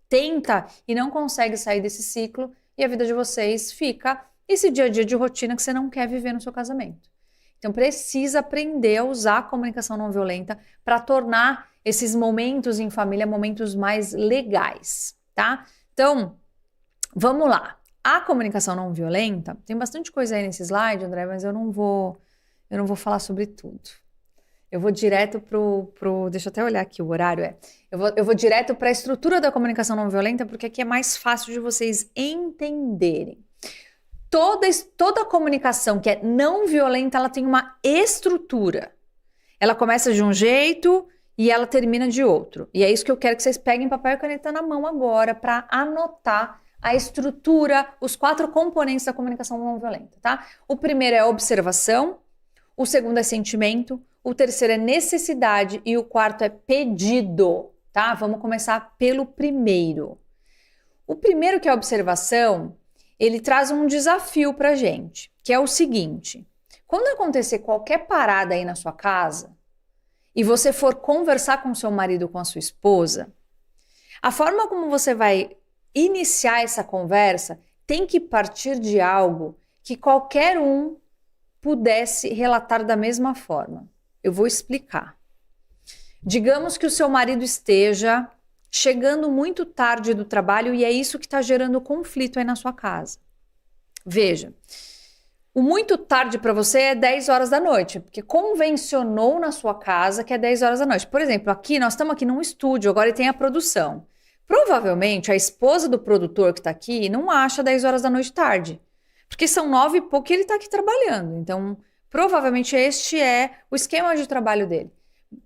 tenta e não consegue sair desse ciclo e a vida de vocês fica esse dia a dia de rotina que você não quer viver no seu casamento. Então precisa aprender a usar a comunicação não violenta para tornar esses momentos em família momentos mais legais, tá? Então, vamos lá. A comunicação não violenta, tem bastante coisa aí nesse slide, André, mas eu não vou falar sobre tudo. Eu vou direto deixa eu até olhar aqui, o horário eu vou direto para a estrutura da comunicação não violenta, porque aqui é mais fácil de vocês entenderem. Toda comunicação que é não violenta, ela tem uma estrutura. Ela começa de um jeito e ela termina de outro. E é isso que eu quero que vocês peguem papel e caneta na mão agora para anotar a estrutura, os 4 componentes da comunicação não violenta, tá? O primeiro é observação, o segundo é sentimento, o terceiro é necessidade e o quarto é pedido, tá? Vamos começar pelo primeiro. O primeiro, que é a observação, ele traz um desafio pra gente, que é o seguinte: quando acontecer qualquer parada aí na sua casa e você for conversar com seu marido ou com a sua esposa, a forma como você vai iniciar essa conversa tem que partir de algo que qualquer um pudesse relatar da mesma forma. Eu vou explicar. Digamos que o seu marido esteja chegando muito tarde do trabalho e é isso que está gerando conflito aí na sua casa. Veja, o muito tarde para você é 10 horas da noite, porque convencionou na sua casa que é 10 horas da noite. Por exemplo, aqui nós estamos aqui num estúdio, agora tem a produção. Provavelmente a esposa do produtor que está aqui não acha 10 horas da noite tarde, porque são 9 e pouco e ele está aqui trabalhando. Então, provavelmente este é o esquema de trabalho dele.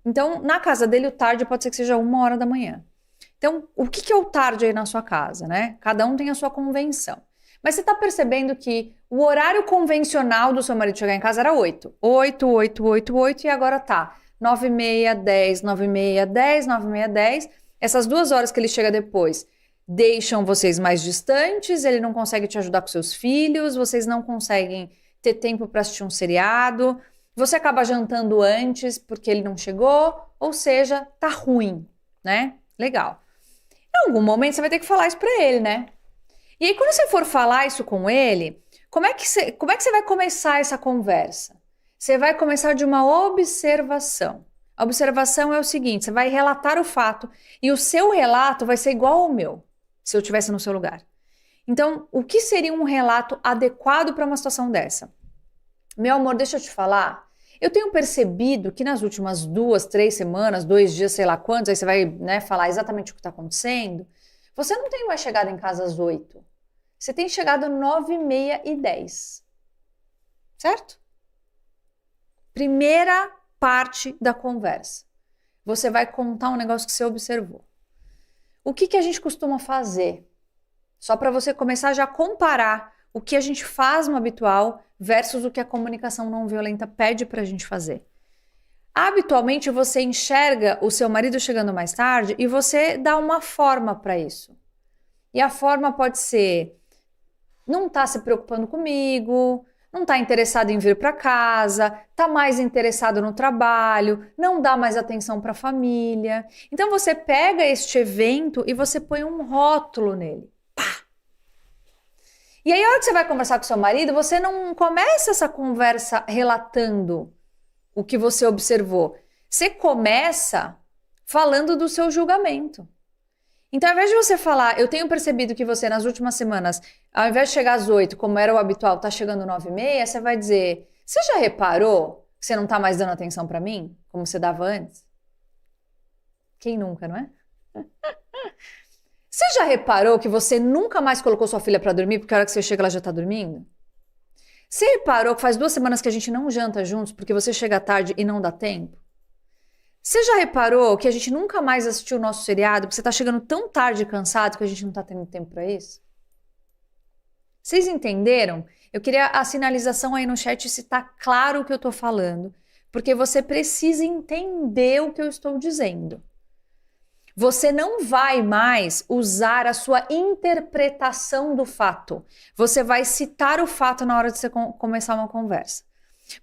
Então, na casa dele, o tarde pode ser que seja 1 hora da manhã. Então, o que é o tarde aí na sua casa, né? Cada um tem a sua convenção. Mas você está percebendo que o horário convencional do seu marido chegar em casa era 8. 8, 8, 8, 8 e agora tá 9h30, 10, 9h30, 10, 9h30, 10. Essas 2 horas que ele chega depois deixam vocês mais distantes, ele não consegue te ajudar com seus filhos, vocês não conseguem ter tempo para assistir um seriado, você acaba jantando antes porque ele não chegou, ou seja, tá ruim, né? Legal. Em algum momento você vai ter que falar isso para ele, né? E aí quando você for falar isso com ele, como é que você vai começar essa conversa? Você vai começar de uma observação. A observação é o seguinte: você vai relatar o fato e o seu relato vai ser igual ao meu, se eu estivesse no seu lugar. Então, o que seria um relato adequado para uma situação dessa? Meu amor, deixa eu te falar. Eu tenho percebido que nas últimas 2, 3 semanas, 2 dias, sei lá quantos, aí você vai, né, falar exatamente o que está acontecendo. Você não tem mais chegado em casa às 8. Você tem chegado 9h30 e 10. Certo? Primeira parte da conversa. Você vai contar um negócio que você observou. O que a gente costuma fazer? Só para você começar já a comparar o que a gente faz no habitual versus o que a comunicação não violenta pede para a gente fazer. Habitualmente você enxerga o seu marido chegando mais tarde e você dá uma forma para isso. E a forma pode ser: não tá se preocupando comigo, não tá interessado em vir para casa, tá mais interessado no trabalho, não dá mais atenção para a família. Então você pega este evento e você põe um rótulo nele. E aí, a hora que você vai conversar com seu marido, você não começa essa conversa relatando o que você observou. Você começa falando do seu julgamento. Então, ao invés de você falar: eu tenho percebido que você nas últimas semanas, ao invés de chegar às 8, como era o habitual, tá chegando 9h30, você vai dizer: você já reparou que você não tá mais dando atenção pra mim, como você dava antes? Quem nunca, não é? Você já reparou que você nunca mais colocou sua filha pra dormir porque a hora que você chega ela já tá dormindo? Você reparou que faz 2 semanas que a gente não janta juntos porque você chega tarde e não dá tempo? Você já reparou que a gente nunca mais assistiu o nosso seriado porque você tá chegando tão tarde e cansado que a gente não tá tendo tempo pra isso? Vocês entenderam? Eu queria a sinalização aí no chat se tá claro o que eu tô falando, porque você precisa entender o que eu estou dizendo. Você não vai mais usar a sua interpretação do fato. Você vai citar o fato na hora de você começar uma conversa.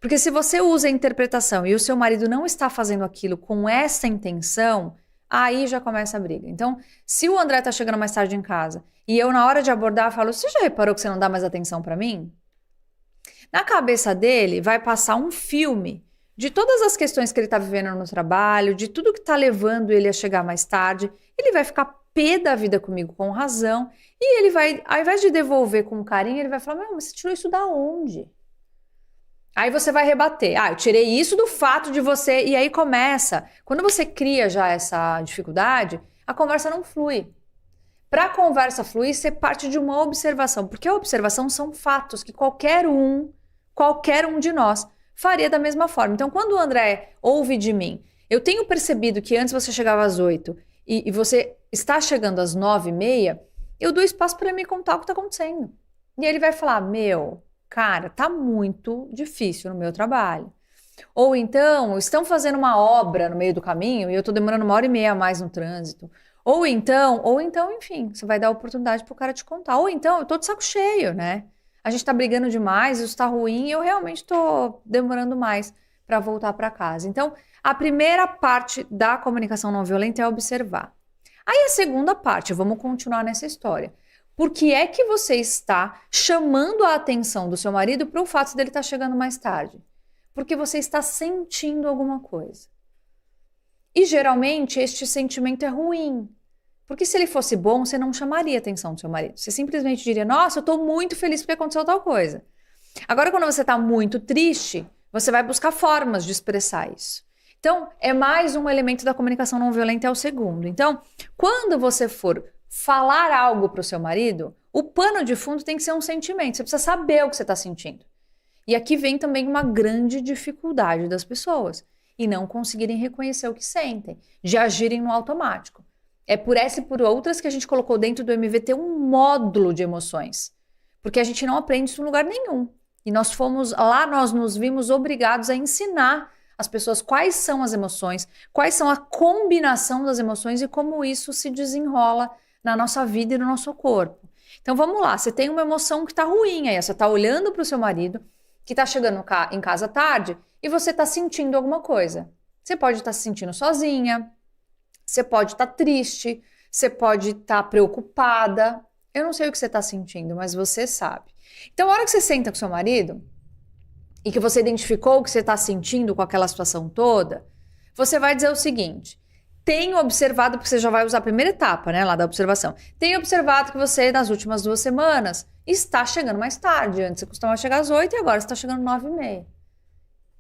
Porque se você usa a interpretação e o seu marido não está fazendo aquilo com essa intenção, aí já começa a briga. Então, se o André está chegando mais tarde em casa e eu, na hora de abordar, falo: você já reparou que você não dá mais atenção para mim? Na cabeça dele vai passar um filme de todas as questões que ele está vivendo no trabalho, de tudo que está levando ele a chegar mais tarde. Ele vai ficar pé da vida comigo com razão, e ele vai, ao invés de devolver com carinho, ele vai falar, mas você tirou isso da onde? Aí você vai rebater, eu tirei isso do fato de você, e aí começa, quando você cria já essa dificuldade, a conversa não flui. Para a conversa fluir, você parte de uma observação, porque a observação são fatos que qualquer um de nós faria da mesma forma. Então, quando o André ouve de mim, eu tenho percebido que antes você chegava às 8 e você está chegando às 9h30, eu dou espaço para ele me contar o que está acontecendo. E ele vai falar, cara, tá muito difícil no meu trabalho. Ou então, estão fazendo uma obra no meio do caminho e eu tô demorando 1h30 a mais no trânsito. Ou então, enfim, você vai dar a oportunidade pro cara te contar. Ou então, eu tô de saco cheio, né? A gente tá brigando demais, isso tá ruim e eu realmente tô demorando mais para voltar para casa. Então, a primeira parte da comunicação não violenta é observar. Aí a segunda parte, vamos continuar nessa história. Por que é que você está chamando a atenção do seu marido para o fato dele estar chegando mais tarde? Porque você está sentindo alguma coisa. E geralmente este sentimento é ruim. Porque se ele fosse bom, você não chamaria a atenção do seu marido. Você simplesmente diria, nossa, eu estou muito feliz porque aconteceu tal coisa. Agora, quando você está muito triste, você vai buscar formas de expressar isso. Então, é mais um elemento da comunicação não violenta, é o segundo. Então, quando você for falar algo para o seu marido, o pano de fundo tem que ser um sentimento. Você precisa saber o que você está sentindo. E aqui vem também uma grande dificuldade das pessoas e não conseguirem reconhecer o que sentem, de agirem no automático. É por essa e por outras que a gente colocou dentro do MVT um módulo de emoções, porque a gente não aprende isso em lugar nenhum. E nós nos vimos obrigados a ensinar as pessoas quais são as emoções, quais são a combinação das emoções e como isso se desenrola na nossa vida e no nosso corpo. Então vamos lá, você tem uma emoção que está ruim aí, você está olhando para o seu marido, que está chegando em casa tarde, e você está sentindo alguma coisa. Você pode estar se sentindo sozinha, você pode estar triste, você pode estar preocupada. Eu não sei o que você está sentindo, mas você sabe. Então, a hora que você senta com seu marido e que você identificou o que você está sentindo com aquela situação toda, você vai dizer o seguinte: tenho observado, porque você já vai usar a primeira etapa, né, lá da observação. Tenho observado que você, nas últimas 2 semanas, está chegando mais tarde. Antes você costumava chegar às 8 e agora você está chegando às 9h30.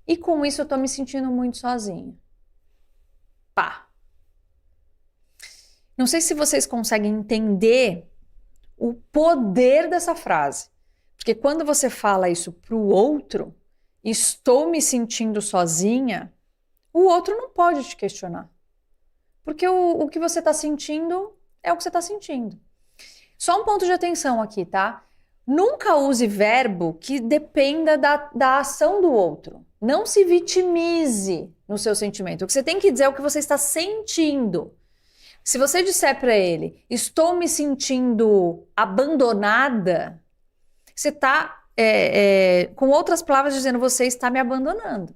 E com isso eu estou me sentindo muito sozinha. Pá! Não sei se vocês conseguem entender o poder dessa frase. Porque quando você fala isso para o outro, estou me sentindo sozinha, o outro não pode te questionar. Porque o que você está sentindo é o que você está sentindo. Só um ponto de atenção aqui, tá? Nunca use verbo que dependa da ação do outro. Não se vitimize no seu sentimento. O que você tem que dizer é o que você está sentindo. Se você disser para ele, estou me sentindo abandonada, você está, com outras palavras, dizendo, você está me abandonando.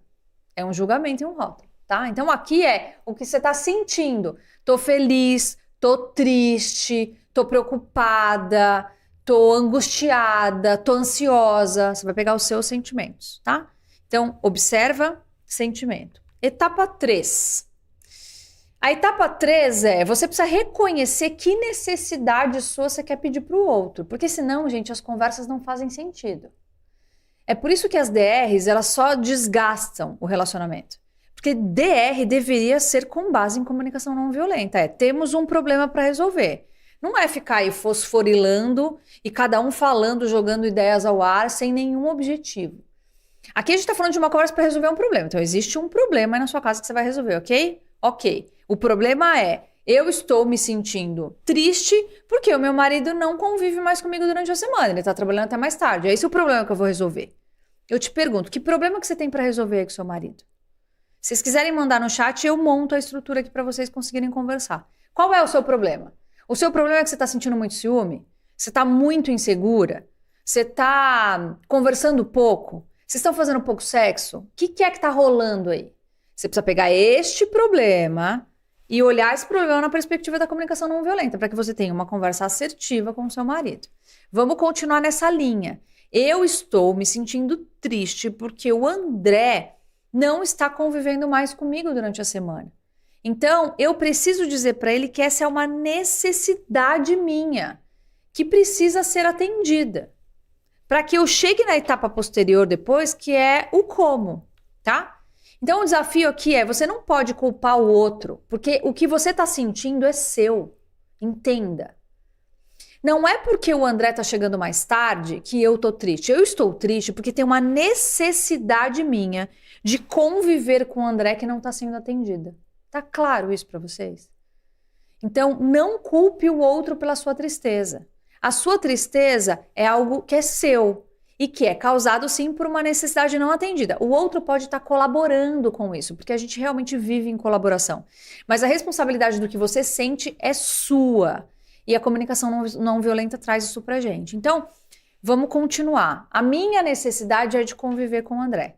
É um julgamento e um rótulo, tá? Então aqui é o que você está sentindo. Tô feliz, tô triste, tô preocupada, tô angustiada, tô ansiosa. Você vai pegar os seus sentimentos, tá? Então, observa sentimento. Etapa 3. A etapa 3 você precisa reconhecer que necessidade sua você quer pedir para o outro, porque senão, gente, as conversas não fazem sentido. É por isso que as DRs, elas só desgastam o relacionamento. Porque DR deveria ser com base em comunicação não violenta. Temos um problema para resolver. Não é ficar aí fosforilando e cada um falando, jogando ideias ao ar sem nenhum objetivo. Aqui a gente está falando de uma conversa para resolver um problema. Então, existe um problema aí na sua casa que você vai resolver, ok? Ok. O problema é, eu estou me sentindo triste porque o meu marido não convive mais comigo durante a semana. Ele está trabalhando até mais tarde. É esse o problema que eu vou resolver. Eu te pergunto, que problema que você tem para resolver aí com seu marido? Se vocês quiserem mandar no chat, eu monto a estrutura aqui para vocês conseguirem conversar. Qual é o seu problema? O seu problema é que você está sentindo muito ciúme? Você está muito insegura? Você está conversando pouco? Vocês estão fazendo pouco sexo? O que é que está rolando aí? Você precisa pegar este problema e olhar esse problema na perspectiva da comunicação não violenta, para que você tenha uma conversa assertiva com o seu marido. Vamos continuar nessa linha. Eu estou me sentindo triste porque o André não está convivendo mais comigo durante a semana. Então, eu preciso dizer para ele que essa é uma necessidade minha, que precisa ser atendida, para que eu chegue na etapa posterior depois, que é o como, tá? Então, o desafio aqui é, você não pode culpar o outro, porque o que você está sentindo é seu. Entenda. Não é porque o André tá chegando mais tarde que eu tô triste. Eu estou triste porque tem uma necessidade minha de conviver com o André que não tá sendo atendida. Tá claro isso para vocês? Então, não culpe o outro pela sua tristeza. A sua tristeza é algo que é seu e que é causado, sim, por uma necessidade não atendida. O outro pode estar colaborando com isso, porque a gente realmente vive em colaboração. Mas a responsabilidade do que você sente é sua. E a comunicação não violenta traz isso pra gente. Então, vamos continuar. A minha necessidade é de conviver com o André.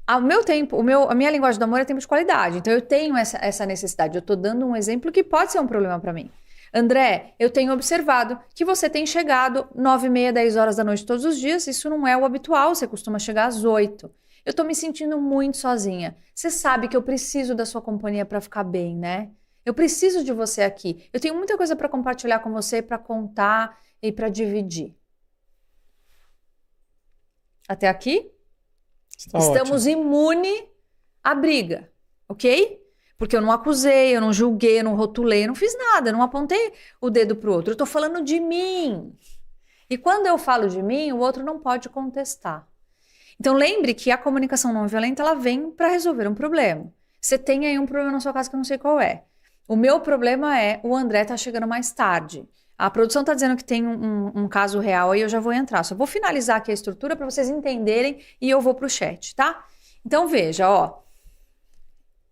A minha linguagem do amor é tempo de qualidade. Então, eu tenho essa necessidade. Eu tô dando um exemplo que pode ser um problema pra mim. André, eu tenho observado que você tem chegado 9h30, 10 horas da noite todos os dias. Isso não é o habitual, você costuma chegar às 8. Eu tô me sentindo muito sozinha. Você sabe que eu preciso da sua companhia pra ficar bem, né? Eu preciso de você aqui. Eu tenho muita coisa para compartilhar com você, para contar e para dividir. Até aqui? Estamos imunes à briga, ok? Porque eu não acusei, eu não julguei, eu não rotulei, eu não fiz nada, eu não apontei o dedo pro outro. Eu tô falando de mim. E quando eu falo de mim, o outro não pode contestar. Então lembre que a comunicação não violenta, ela vem para resolver um problema. Você tem aí um problema na sua casa que eu não sei qual é. O meu problema é o André tá chegando mais tarde. A produção tá dizendo que tem um caso real aí, eu já vou entrar. Só vou finalizar aqui a estrutura para vocês entenderem e eu vou pro chat, tá? Então veja, ó.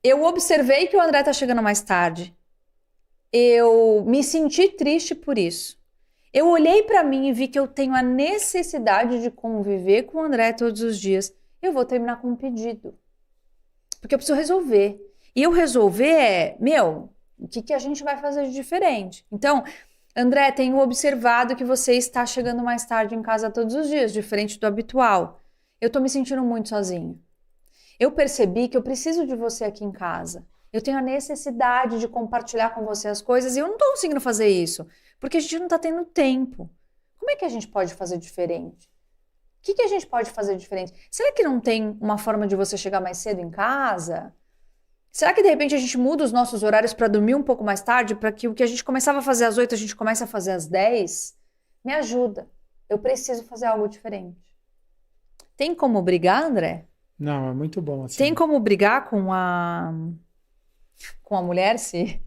Eu observei que o André tá chegando mais tarde. Eu me senti triste por isso. Eu olhei para mim e vi que eu tenho a necessidade de conviver com o André todos os dias. Eu vou terminar com um pedido. Porque eu preciso resolver. E eu resolver o que a gente vai fazer de diferente? Então, André, tenho observado que você está chegando mais tarde em casa todos os dias, diferente do habitual. Eu tô me sentindo muito sozinho. Eu percebi que eu preciso de você aqui em casa. Eu tenho a necessidade de compartilhar com você as coisas e eu não tô conseguindo fazer isso, porque a gente não tá tendo tempo. Como é que a gente pode fazer diferente? O que a gente pode fazer diferente? Será que não tem uma forma de você chegar mais cedo em casa? Será que de repente a gente muda os nossos horários para dormir um pouco mais tarde, para que o que a gente começava a fazer às 8 a gente comece a fazer às 10? Me ajuda. Eu preciso fazer algo diferente. Tem como brigar, André? Não, é muito bom assim. Tem como brigar com a mulher se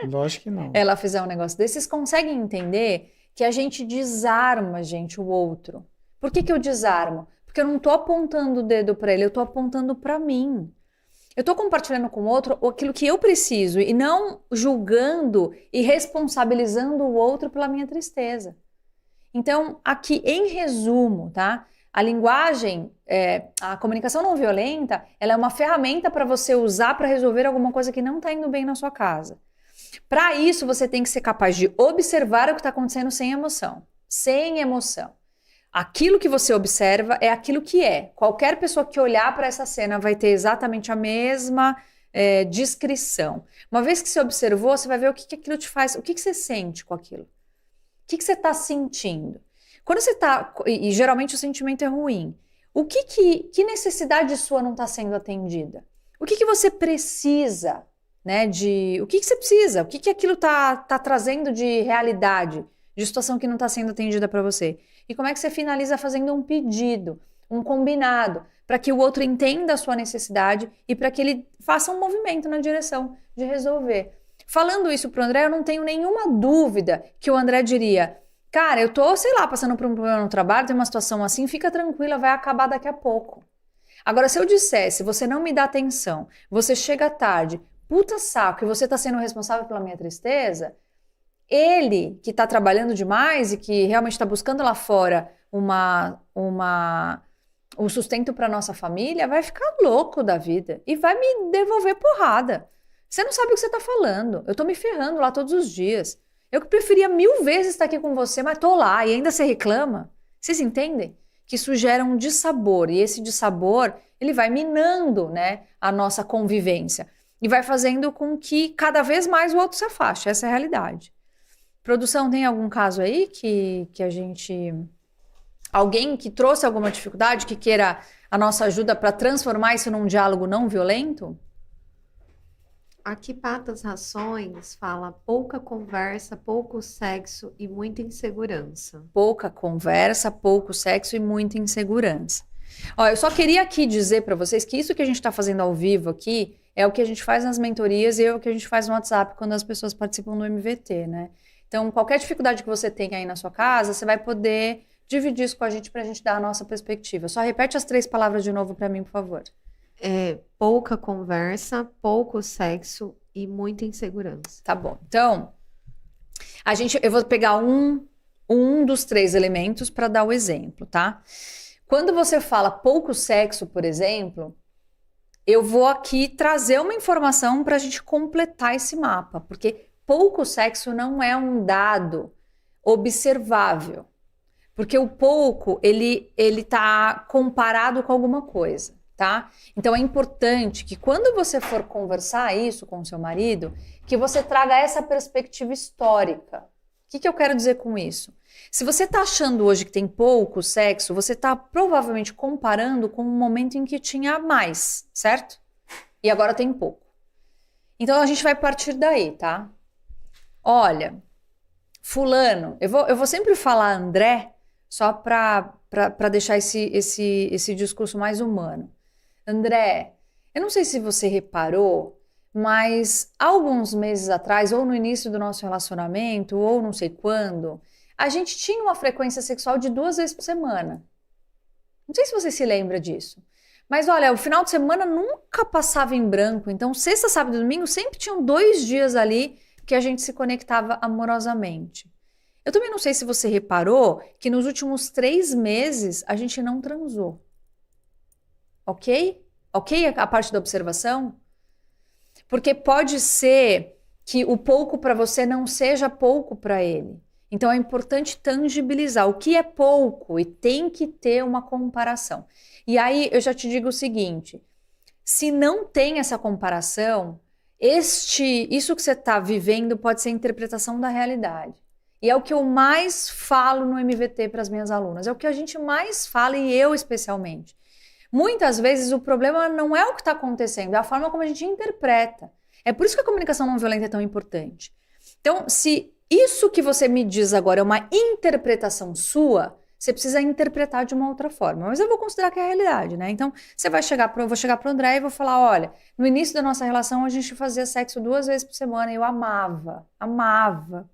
Lógico que não. ela fizer um negócio desse? Vocês conseguem entender que a gente desarma, gente, o outro. Por que eu desarmo? Porque eu não tô apontando o dedo para ele, eu tô apontando para mim. Eu tô compartilhando com o outro aquilo que eu preciso e não julgando e responsabilizando o outro pela minha tristeza. Então, aqui em resumo, tá? A linguagem, a comunicação não violenta, ela é uma ferramenta para você usar para resolver alguma coisa que não tá indo bem na sua casa. Para isso, você tem que ser capaz de observar o que está acontecendo sem emoção. Sem emoção. Aquilo que você observa é aquilo que é. Qualquer pessoa que olhar para essa cena vai ter exatamente a mesma descrição. Uma vez que você observou, você vai ver o que aquilo te faz, o que você sente com aquilo. O que você está sentindo. Quando você está... E geralmente o sentimento é ruim. Que necessidade sua não está sendo atendida? O que você precisa, né? O que você precisa? O que aquilo tá trazendo de realidade? De situação que não está sendo atendida para você? E como é que você finaliza fazendo um pedido, um combinado, para que o outro entenda a sua necessidade e para que ele faça um movimento na direção de resolver. Falando isso para o André, eu não tenho nenhuma dúvida que o André diria: cara, eu tô, sei lá, passando por um problema no trabalho, tem uma situação assim, fica tranquila, vai acabar daqui a pouco. Agora, se eu dissesse, você não me dá atenção, você chega tarde, puta saco, e você tá sendo responsável pela minha tristeza, ele, que está trabalhando demais e que realmente está buscando lá fora o sustento para nossa família, vai ficar louco da vida e vai me devolver porrada. Você não sabe o que você está falando. Eu estou me ferrando lá todos os dias. Eu que preferia 1000 vezes estar aqui com você, mas estou lá e ainda você reclama. Vocês entendem? Que isso gera um dissabor e esse dissabor, ele vai minando, né, a nossa convivência. e vai fazendo com que cada vez mais o outro se afaste. Essa é a realidade. Produção, tem algum caso aí que a gente... Alguém que trouxe alguma dificuldade, que queira a nossa ajuda para transformar isso num diálogo não violento? Aqui, Patas Rações fala pouca conversa, pouco sexo e muita insegurança. Pouca conversa, pouco sexo e muita insegurança. Ó, eu só queria aqui dizer para vocês que isso que a gente está fazendo ao vivo aqui é o que a gente faz nas mentorias e é o que a gente faz no WhatsApp quando as pessoas participam do MVT, né? Então, qualquer dificuldade que você tenha aí na sua casa, você vai poder dividir isso com a gente para a gente dar a nossa perspectiva. Só repete as 3 palavras de novo para mim, por favor. Pouca conversa, pouco sexo e muita insegurança. Tá bom. Então, eu vou pegar um dos 3 elementos para dar o exemplo, tá? Quando você fala pouco sexo, por exemplo, eu vou aqui trazer uma informação para a gente completar esse mapa, porque pouco sexo não é um dado observável, porque o pouco, ele tá comparado com alguma coisa, tá? Então é importante que quando você for conversar isso com o seu marido, que você traga essa perspectiva histórica. O que eu quero dizer com isso? Se você tá achando hoje que tem pouco sexo, você tá provavelmente comparando com um momento em que tinha mais, certo? E agora tem pouco. Então a gente vai partir daí, tá? Olha, fulano, eu vou sempre falar André, só para deixar esse discurso mais humano. André, eu não sei se você reparou, mas há alguns meses atrás, ou no início do nosso relacionamento, ou não sei quando, a gente tinha uma frequência sexual de 2 vezes por semana. Não sei se você se lembra disso. Mas olha, o final de semana nunca passava em branco. Então, sexta, sábado e domingo sempre tinham 2 dias ali que a gente se conectava amorosamente. Eu também não sei se você reparou que nos últimos 3 meses a gente não transou. Ok? Ok a parte da observação? Porque pode ser que o pouco para você não seja pouco para ele. Então é importante tangibilizar o que é pouco e tem que ter uma comparação. E aí eu já te digo o seguinte, se não tem essa comparação, isso que você está vivendo pode ser a interpretação da realidade. E é o que eu mais falo no MVT para as minhas alunas, é o que a gente mais fala e eu especialmente. Muitas vezes o problema não é o que está acontecendo, é a forma como a gente interpreta. É por isso que a comunicação não violenta é tão importante. Então, se isso que você me diz agora é uma interpretação sua, você precisa interpretar de uma outra forma. Mas eu vou considerar que é a realidade, né? Então, eu vou chegar pro André e vou falar, olha, no início da nossa relação a gente fazia sexo 2 vezes por semana e eu amava,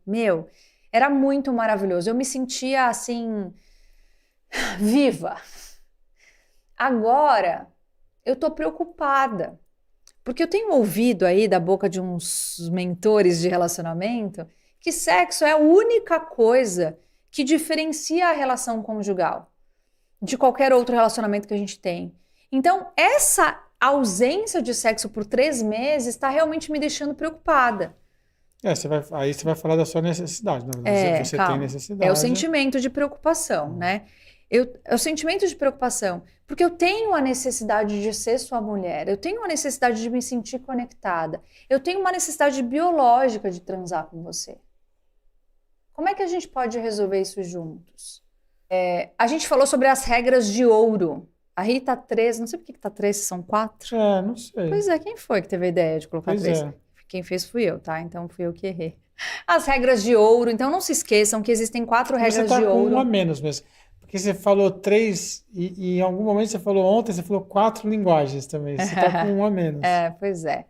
meu, era muito maravilhoso. Eu me sentia assim, viva. Agora, eu tô preocupada, porque eu tenho ouvido aí da boca de uns mentores de relacionamento que sexo é a única coisa que diferencia a relação conjugal de qualquer outro relacionamento que a gente tem. Então, essa ausência de sexo por 3 meses está realmente me deixando preocupada. Aí você vai falar da sua necessidade, na verdade. Você tem necessidade. É o sentimento de preocupação, né? É o sentimento de preocupação, porque eu tenho a necessidade de ser sua mulher, eu tenho a necessidade de me sentir conectada, eu tenho uma necessidade biológica de transar com você. Como é que a gente pode resolver isso juntos? A gente falou sobre as regras de ouro. A Rita 3, não sei por que tá 3, são 4? Não sei. Pois é, quem foi que teve a ideia de colocar 3? Quem fez fui eu, tá? Então fui eu que errei. As regras de ouro, então não se esqueçam que existem 4 regras de ouro. Você tá com uma menos mesmo. Porque você falou 3 e em algum momento você falou ontem, você falou 4 linguagens também. Você tá com uma menos. Pois é.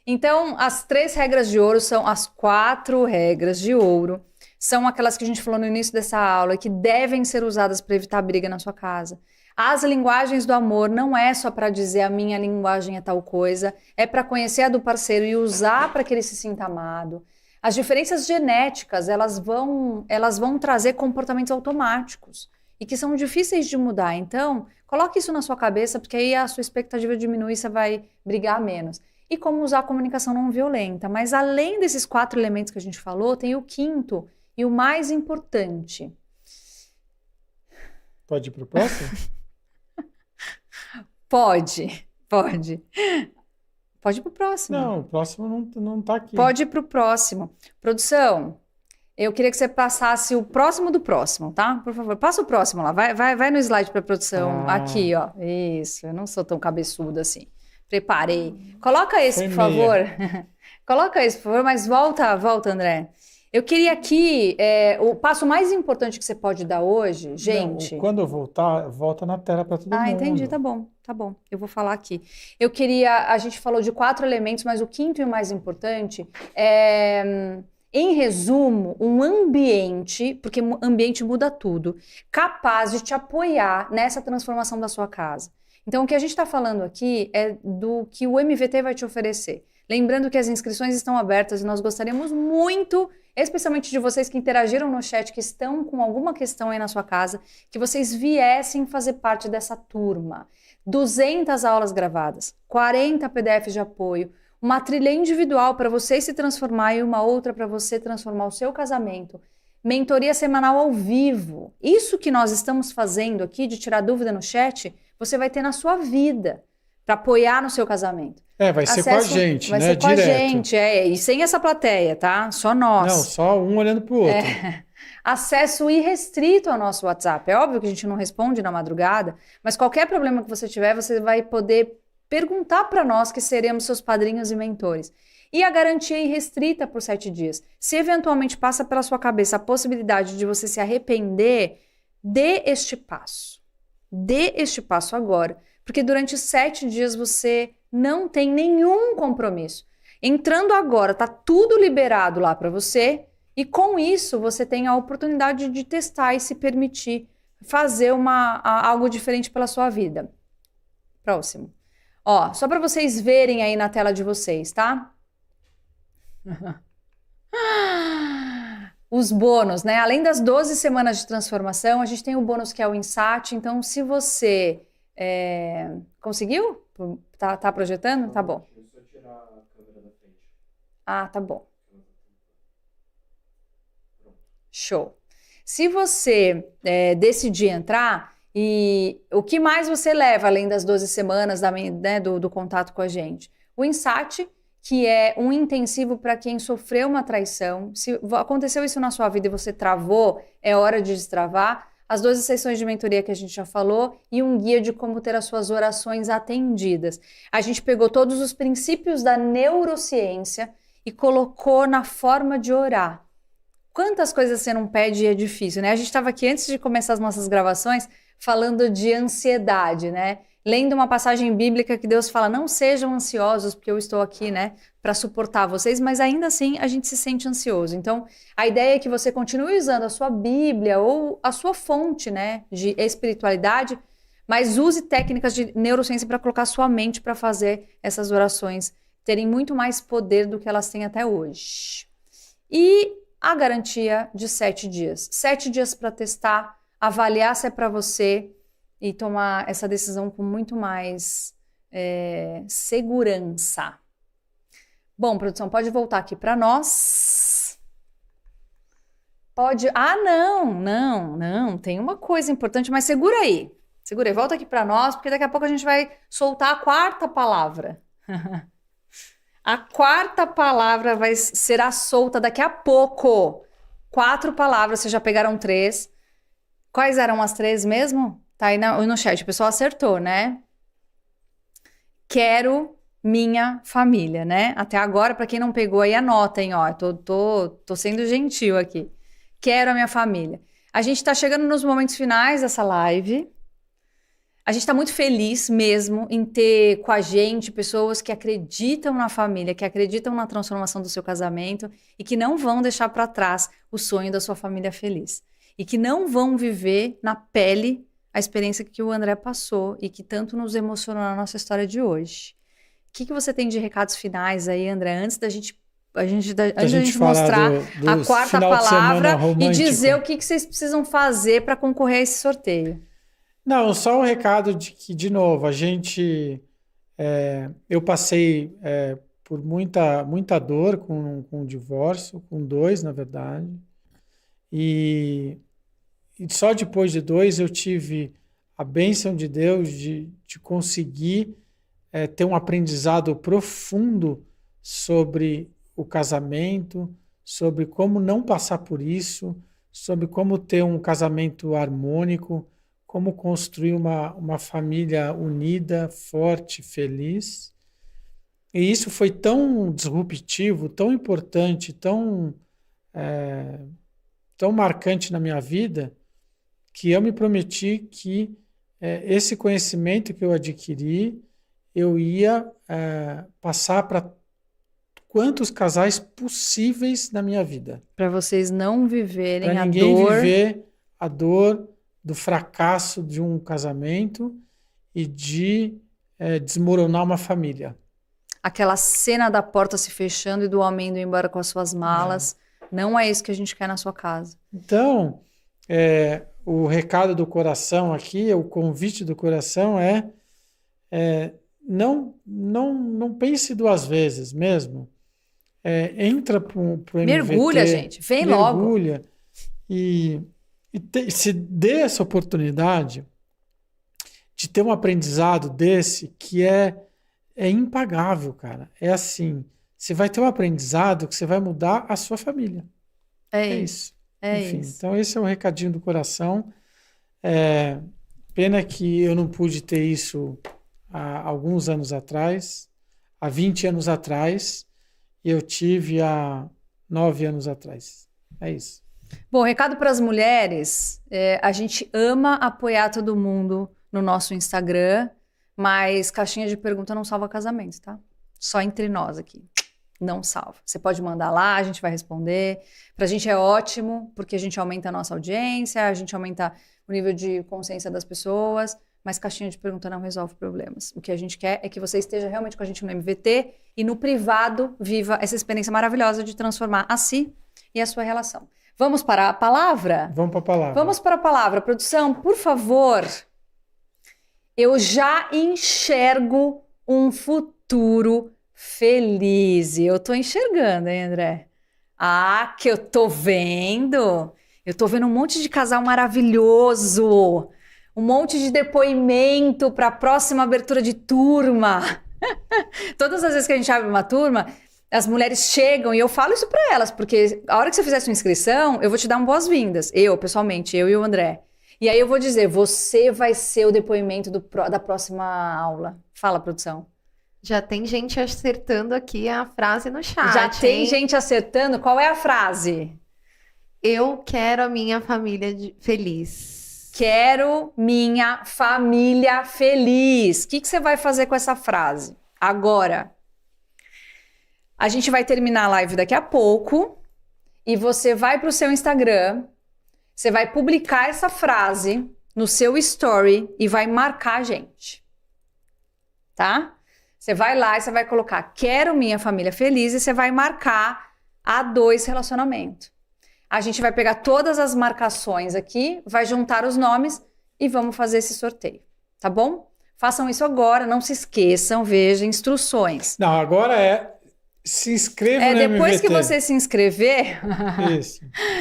Então, as 3 regras de ouro são as 4 regras de ouro. São aquelas que a gente falou no início dessa aula e que devem ser usadas para evitar briga na sua casa. As linguagens do amor não é só para dizer a minha linguagem é tal coisa, é para conhecer a do parceiro e usar para que ele se sinta amado. As diferenças genéticas, elas vão trazer comportamentos automáticos e que são difíceis de mudar. Então, coloque isso na sua cabeça, porque aí a sua expectativa diminui e você vai brigar menos. E como usar a comunicação não violenta. Mas além desses 4 elementos que a gente falou, tem o 5º e o mais importante. Pode ir para o próximo? Pode. Pode ir pro próximo. Não, o próximo não tá aqui. Pode ir pro próximo. Produção, eu queria que você passasse o próximo do próximo, tá? Por favor, passa o próximo lá. Vai no slide pra produção. Ah. Aqui, ó. Isso, eu não sou tão cabeçuda assim. Preparei. Coloca esse, Foi por favor. Coloca esse, por favor, mas volta, André. Eu queria aqui, o passo mais importante que você pode dar hoje, gente... Não, quando eu voltar, volta na tela para todo mundo. Ah, entendi, tá bom. Eu vou falar aqui. A gente falou de 4 elementos, mas o quinto e o mais importante é, em resumo, um ambiente, porque o ambiente muda tudo, capaz de te apoiar nessa transformação da sua casa. Então, o que a gente está falando aqui é do que o MVT vai te oferecer. Lembrando que as inscrições estão abertas e nós gostaríamos muito, especialmente de vocês que interagiram no chat, que estão com alguma questão aí na sua casa, que vocês viessem fazer parte dessa turma. 200 aulas gravadas, 40 PDFs de apoio, uma trilha individual para você se transformar e uma outra para você transformar o seu casamento. Mentoria semanal ao vivo. Isso que nós estamos fazendo aqui, de tirar dúvida no chat, você vai ter na sua vida, para apoiar no seu casamento. Vai ser com a gente, né? Vai ser com a gente, e sem essa plateia, tá? Só nós. Não, só um olhando pro outro. Acesso irrestrito ao nosso WhatsApp. É óbvio que a gente não responde na madrugada, mas qualquer problema que você tiver, você vai poder perguntar para nós, que seremos seus padrinhos e mentores. E a garantia irrestrita por 7 dias. Se eventualmente passa pela sua cabeça a possibilidade de você se arrepender, dê este passo. Dê este passo agora. Porque durante 7 dias você não tem nenhum compromisso. Entrando agora, tá tudo liberado lá para você. E com isso, você tem a oportunidade de testar e se permitir fazer algo diferente pela sua vida. Próximo. Ó, só para vocês verem aí na tela de vocês, tá? Os bônus, né? Além das 12 semanas de transformação, a gente tem o bônus que é o Insat. Então, se você... conseguiu? Tá projetando? Tá bom. Deixa eu só tirar a câmera da frente. Ah, tá bom. Show. Se você decidir entrar, e o que mais você leva além das 12 semanas do contato com a gente? O Insat, que é um intensivo para quem sofreu uma traição. Se aconteceu isso na sua vida e você travou, é hora de destravar. As 12 sessões de mentoria que a gente já falou e um guia de como ter as suas orações atendidas. A gente pegou todos os princípios da neurociência e colocou na forma de orar. Quantas coisas você não pede e é difícil, né? A gente estava aqui antes de começar as nossas gravações falando de ansiedade, né? Lendo uma passagem bíblica que Deus fala, não sejam ansiosos, porque eu estou aqui, né, para suportar vocês, mas ainda assim a gente se sente ansioso. Então, a ideia é que você continue usando a sua Bíblia ou a sua fonte, né, de espiritualidade, mas use técnicas de neurociência para colocar sua mente para fazer essas orações terem muito mais poder do que elas têm até hoje. E a garantia de 7 dias. 7 dias para testar, avaliar se é para você e tomar essa decisão com muito mais segurança. Bom, produção, pode voltar aqui para nós. Pode... Ah, não. Tem uma coisa importante, mas segura aí. Volta aqui para nós, porque daqui a pouco a gente vai soltar a 4ª palavra. A 4ª palavra será solta daqui a pouco. 4 palavras, vocês já pegaram 3. Quais eram as 3 mesmo? Tá aí no chat, o pessoal acertou, né? Quero minha família, né? Até agora, para quem não pegou aí, anotem, ó. Tô sendo gentil aqui. Quero a minha família. A gente tá chegando nos momentos finais dessa live. A gente está muito feliz mesmo em ter com a gente pessoas que acreditam na família, que acreditam na transformação do seu casamento e que não vão deixar para trás o sonho da sua família feliz. E que não vão viver na pele a experiência que o André passou e que tanto nos emocionou na nossa história de hoje. O que você tem de recados finais aí, André, antes da gente mostrar a 4ª palavra e dizer o que vocês precisam fazer para concorrer a esse sorteio? Não, só um recado de que, de novo, a gente... eu passei por muita dor com o divórcio, com 2, na verdade. E só depois de 2 eu tive a bênção de Deus de conseguir ter um aprendizado profundo sobre o casamento, sobre como não passar por isso, sobre como ter um casamento harmônico, como construir uma família unida, forte, feliz. E isso foi tão disruptivo, tão importante, tão marcante na minha vida, que eu me prometi que esse conhecimento que eu adquiri, eu ia passar para quantos casais possíveis na minha vida. Para vocês não viverem Para a ninguém dor. viver a dor do fracasso de um casamento e de desmoronar uma família. Aquela cena da porta se fechando e do homem indo embora com as suas malas. Não é isso que a gente quer na sua casa. Então, o recado do coração aqui, o convite do coração não pense duas vezes mesmo. Entra para o MVT. Mergulha, gente. Vem logo. Mergulha e se dê essa oportunidade de ter um aprendizado desse que é impagável, cara. É assim, você vai ter um aprendizado que você vai mudar a sua família. É isso. Enfim, então esse é o recadinho do coração. Pena que eu não pude ter isso há alguns anos atrás, há 20 anos atrás, e eu tive há 9 anos atrás. É isso. Bom, recado para as mulheres. A gente ama apoiar todo mundo no nosso Instagram, mas caixinha de pergunta não salva casamento, tá? Só entre nós aqui. Não salva. Você pode mandar lá, a gente vai responder. Pra gente é ótimo, porque a gente aumenta a nossa audiência, a gente aumenta o nível de consciência das pessoas, mas caixinha de pergunta não resolve problemas. O que a gente quer é que você esteja realmente com a gente no MVT e no privado viva essa experiência maravilhosa de transformar a si e a sua relação. Vamos para a palavra? Vamos para a palavra. Vamos para a palavra. Produção, por favor. Eu já enxergo um futuro feliz. Eu tô enxergando, hein, André? Ah, que eu tô vendo. Eu tô vendo um monte de casal maravilhoso. Um monte de depoimento para a próxima abertura de turma. Todas as vezes que a gente abre uma turma, as mulheres chegam e eu falo isso para elas, porque a hora que você fizer sua inscrição, eu vou te dar boas-vindas. Pessoalmente, eu e o André. E aí eu vou dizer, você vai ser o depoimento da próxima aula. Fala, produção. Já tem gente acertando aqui a frase no chat. Já tem gente acertando? Qual é a frase? Eu quero a minha família feliz. Quero minha família feliz. O que você vai fazer com essa frase? Agora, a gente vai terminar a live daqui a pouco e você vai para o seu Instagram, você vai publicar essa frase no seu story e vai marcar a gente. Tá? Você vai lá e você vai colocar quero minha família feliz e você vai marcar A2 relacionamento. A gente vai pegar todas as marcações aqui, vai juntar os nomes e vamos fazer esse sorteio, tá bom? Façam isso agora, não se esqueçam, vejam instruções. Não, agora se inscreva no MVT. Depois que você se inscrever, isso.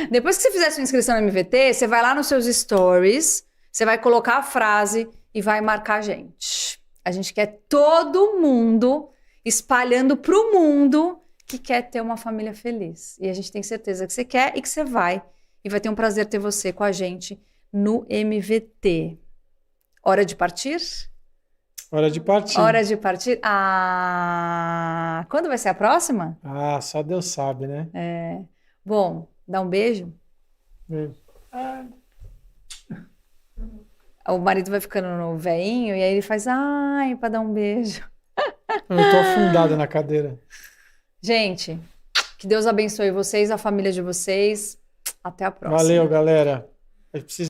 Depois que você fizer sua inscrição no MVT, você vai lá nos seus stories, você vai colocar a frase e vai marcar a gente. A gente quer todo mundo espalhando para o mundo que quer ter uma família feliz. E a gente tem certeza que você quer e que você vai. E vai ter um prazer ter você com a gente no MVT. Hora de partir? Hora de partir. Hora de partir? Quando vai ser a próxima? Só Deus sabe, né? Bom, dá um beijo. Beijo. O marido vai ficando no veinho e aí ele faz para dar um beijo. Eu tô afundado na cadeira. Gente, que Deus abençoe vocês, a família de vocês. Até a próxima. Valeu, galera.